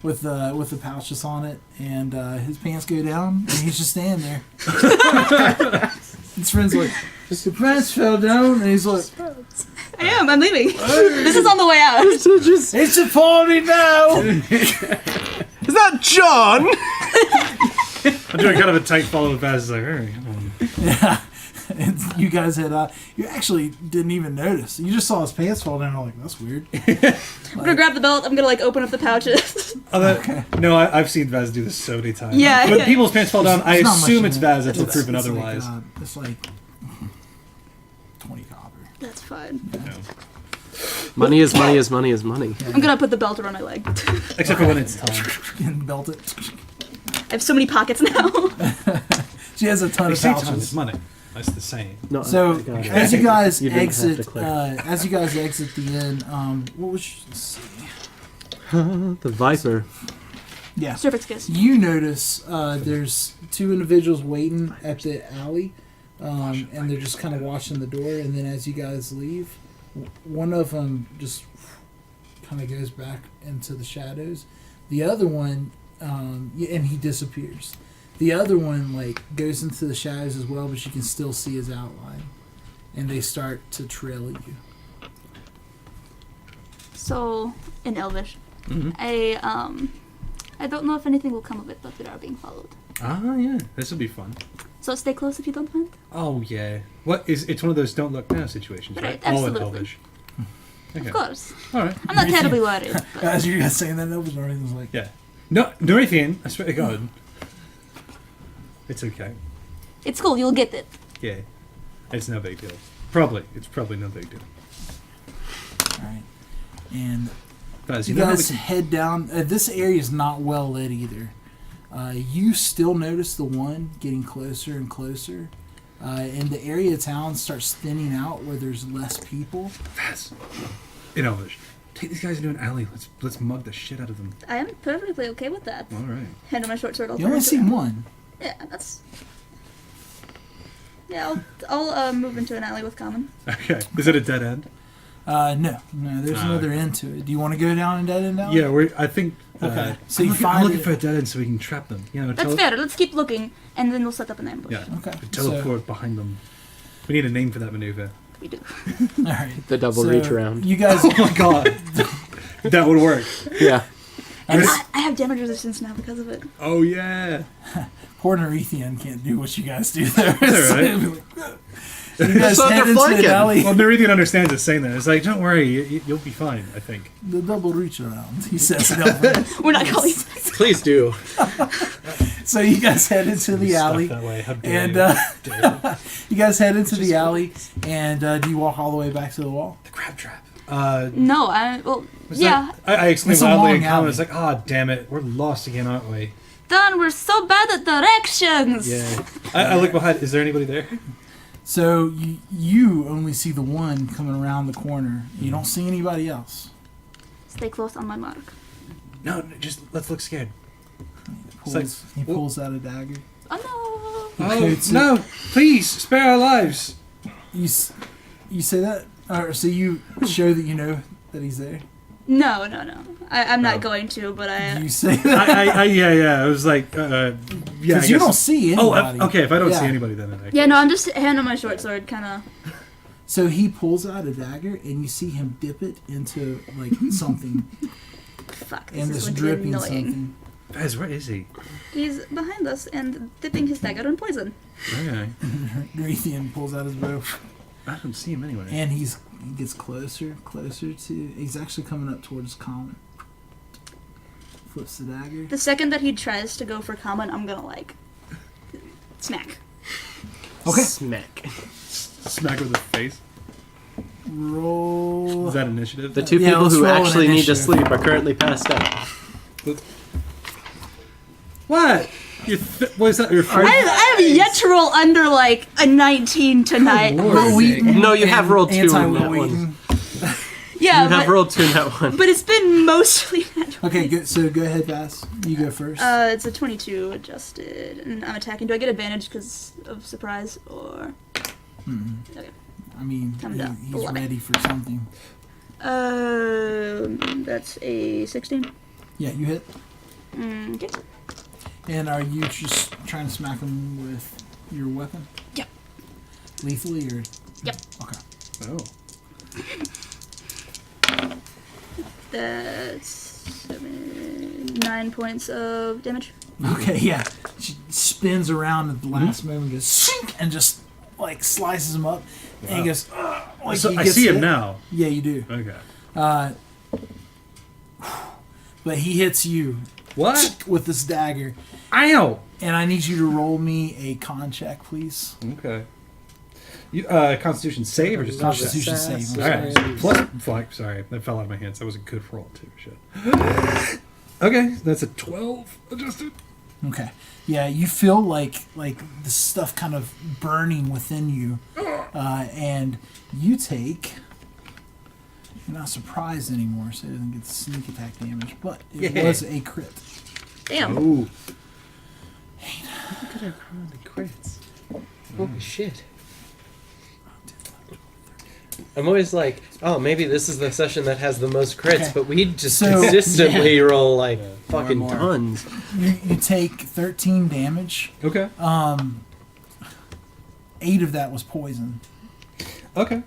with the pouch just on it, and his pants go down, and he's just standing there. His friend's like, "Your pants fell down," and he's like,
I am. I'm leaving. This is on the way out.
"It's falling down."
Is that John?
I'm doing kind of a tight follow with Vaz. Like, hey,
Yeah. And you guys had you actually didn't even notice. You just saw his pants fall down. I'm like, that's weird.
I'm gonna grab the belt. I'm gonna like open up the pouches.
No, I've seen Vaz do this so many times.
Yeah,
When
yeah.
people's pants fall down, I
It's not much
assume
in
it's
it.
Vaz until
It's-
proven
it's
otherwise.
Like, it's like 20 copper.
That's fine.
No.
Money is money is money is money.
I'm gonna put the belt around my leg.
Except for when it's time.
And belt it.
I have so many pockets now.
She has a ton
They
of
say time is
pouches.
money. That's the same.
No,
So
I got it.
as you guys
You didn't have to
exit,
clarify.
the inn, what was? Let's see.
The Viper.
Yeah,
Cervix kiss.
you notice there's two individuals waiting at the alley, and they're just kind of watching the door. And then as you guys leave, one of them just kind of goes back into the shadows. The other one, and he disappears. The other one like goes into the shadows as well, but you can still see his outline, and they start to trail you.
So in Elvish,
Mhm.
I don't know if anything will come of it, but we are being followed.
Ah, yeah. This will be fun.
So stay close if you don't mind.
Oh, yeah. It's one of those don't look now situations, right?
Right,
All in
absolutely.
Elvish. Okay.
Of course.
All right.
I'm not terribly worried. But
As you guys saying that, nobody was like,
Yeah. No, Narethian, I swear to God. It's okay.
it's cool. You'll get it.
Yeah. It's no big deal. It's probably no big deal.
all right, and
Vaz,
you
you know how we
guys
can...
head down. This area is not well lit either. You still notice the one getting closer and closer. And the area of town starts thinning out where there's less people.
Fast. In Elvish. Take these guys into an alley. Let's mug the shit out of them.
I am perfectly okay with that.
All right.
Hand on my short sword. I'll
You
turn
only
into
see
it.
one.
Yeah, that's. Yeah, I'll move into an alley with common.
Okay. Is it a dead end?
No, there's another end to it. Do you want to go down and dead end alley?
Yeah, I think.
Okay. So
I'm
you
looking,
find
I'm looking
it-
for a dead end so we can trap them. You know,
That's fair. Let's keep looking, and then we'll set up an ambush.
Yeah.
Okay.
Teleport behind them. We need a name for that maneuver.
We do.
All right.
The double
So,
reach around.
You guys.
Oh my god. That would work.
Yeah.
I have damage resistance now because of it.
Oh yeah.
Poor Nerethian can't do what you guys do there.
That's all right.
So you guys
So
head
they're
into
flanking.
an alley.
Well, Nerethian understands us saying that. It's like, don't worry, you'll be fine, I think.
The double reach around, he says. in Elven.
We're not calling.
Please do.
So you guys head into the
Stuck
alley.
that way. How dare
And
you. Dare
you guys head into the alley, and do you walk all the way back to the wall?
The crab trap.
No, yeah.
I explained
It's a
loudly
long
in common.
alley.
It's like, oh, damn it. We're lost again, aren't we?
Don, we're so bad at directions.
Yeah. I look behind. Is there anybody there?
So you only see the one coming around the corner. You don't see anybody else.
Stay close on my mark.
No, just let's look scared.
He pulls out a dagger.
Oh
Oh,
It's-
no. Please, spare our lives.
You say that? Or so you show that you know that he's there?
no! No. I'm not
Oh.
going to, but I.
You say that?
Yeah. I was like, yeah.
Because you don't see anybody.
Okay. If I don't see
Yeah.
anybody, then I
Yeah, no, I'm just hand on my short sword, kind of.
So he pulls out a dagger, and you see him dip it into like something,
Fuck,
and
this
this
is going to be
dripping
annoying.
something.
Guys, where is he?
He's behind us and dipping his dagger in poison.
Okay.
Nerethian pulls out his bow,
I don't see him anywhere.
and he gets closer to. He's actually coming up towards Common. Flips the dagger.
The second that he tries to go for common, I'm gonna smack.
Okay.
Smack.
Smack with his face.
Roll.
Is that initiative?
The two
Yeah,
people
let's
who
roll an
actually need to
initiative.
sleep are currently passed out.
What? What is that? Your
I have yet to roll under a 19 tonight.
Will Wheaton
No, you have
and
rolled two in
anti-Will
that one.
Wheaton.
Yeah,
You have rolled two in that one.
but it's been mostly natural.
Okay, good. So go ahead, Bass. You go first.
It's a 22 adjusted, and I'm attacking. Do I get advantage because of surprise, or? Okay.
I mean,
Come down.
he's
11.
ready for something.
That's a 16.
Yeah, you hit.
Okay.
And are you just trying to smack him with your weapon?
Yep.
Lethally or?
Yep.
Okay.
Oh.
That's 9 points of damage.
Okay, yeah. She spins around at the last moment, goes sink, and just slices him up. And he goes, like
So
he
I
gets
see him
hit.
now.
Yeah, you do.
Okay.
But he hits you
What?
with this dagger.
Ow!
And I need you to roll me a con check, please.
Okay. You, Constitution save or just
Constitution save.
All right. Plus, sorry, that fell out of my hands. That was a good roll too. Shit. Okay, that's a 12 adjusted.
Okay. Yeah, you feel like the stuff kind of burning within you, and you take. You're not surprised anymore, so it doesn't get the sneak attack damage, but it
Yeah.
was a crit.
Damn.
Ooh.
Look at our crits. Holy shit. I'm always like, oh, maybe this is the session that has the most crits,
Okay.
but we just
So-
consistently roll fucking
more.
tons.
You take 13 damage.
Okay.
8 of that was poison.
Okay.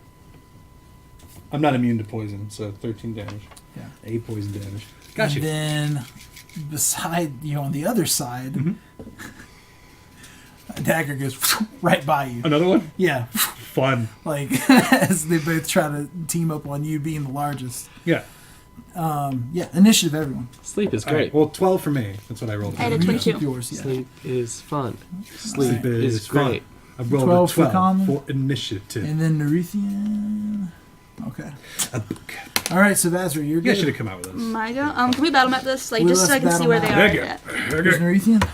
I'm not immune to poison, so 13 damage.
Yeah.
8 poison damage. Got
And
you.
then, beside you on the other side, a dagger goes right by you.
Another one?
Yeah,
Fun.
as they both try to team up on you being the largest.
Yeah.
Yeah, initiative, everyone.
Sleep is
All right,
great.
well, 12 for me. That's what I rolled.
I had a
You
22.
keep yours, yeah.
Sleep is fun.
Sleep
Sleep
is
is
fun.
great.
I rolled
12
a
for
12
common.
for initiative.
And then Nerethian. Okay.
A book.
All right, so Vazra, you're
You guys should
good.
have come out with us.
My go. Can we battle map this? Like,
We
just so I
let's
can see where they
battle
are.
map.
Yeah.
There's Nerethian.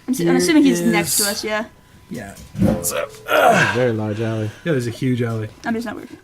I'm
Here
assuming he's
is-
next to us. Yeah.
Yeah.
Very large alley.
Yeah, there's a huge alley.
I'm just not working.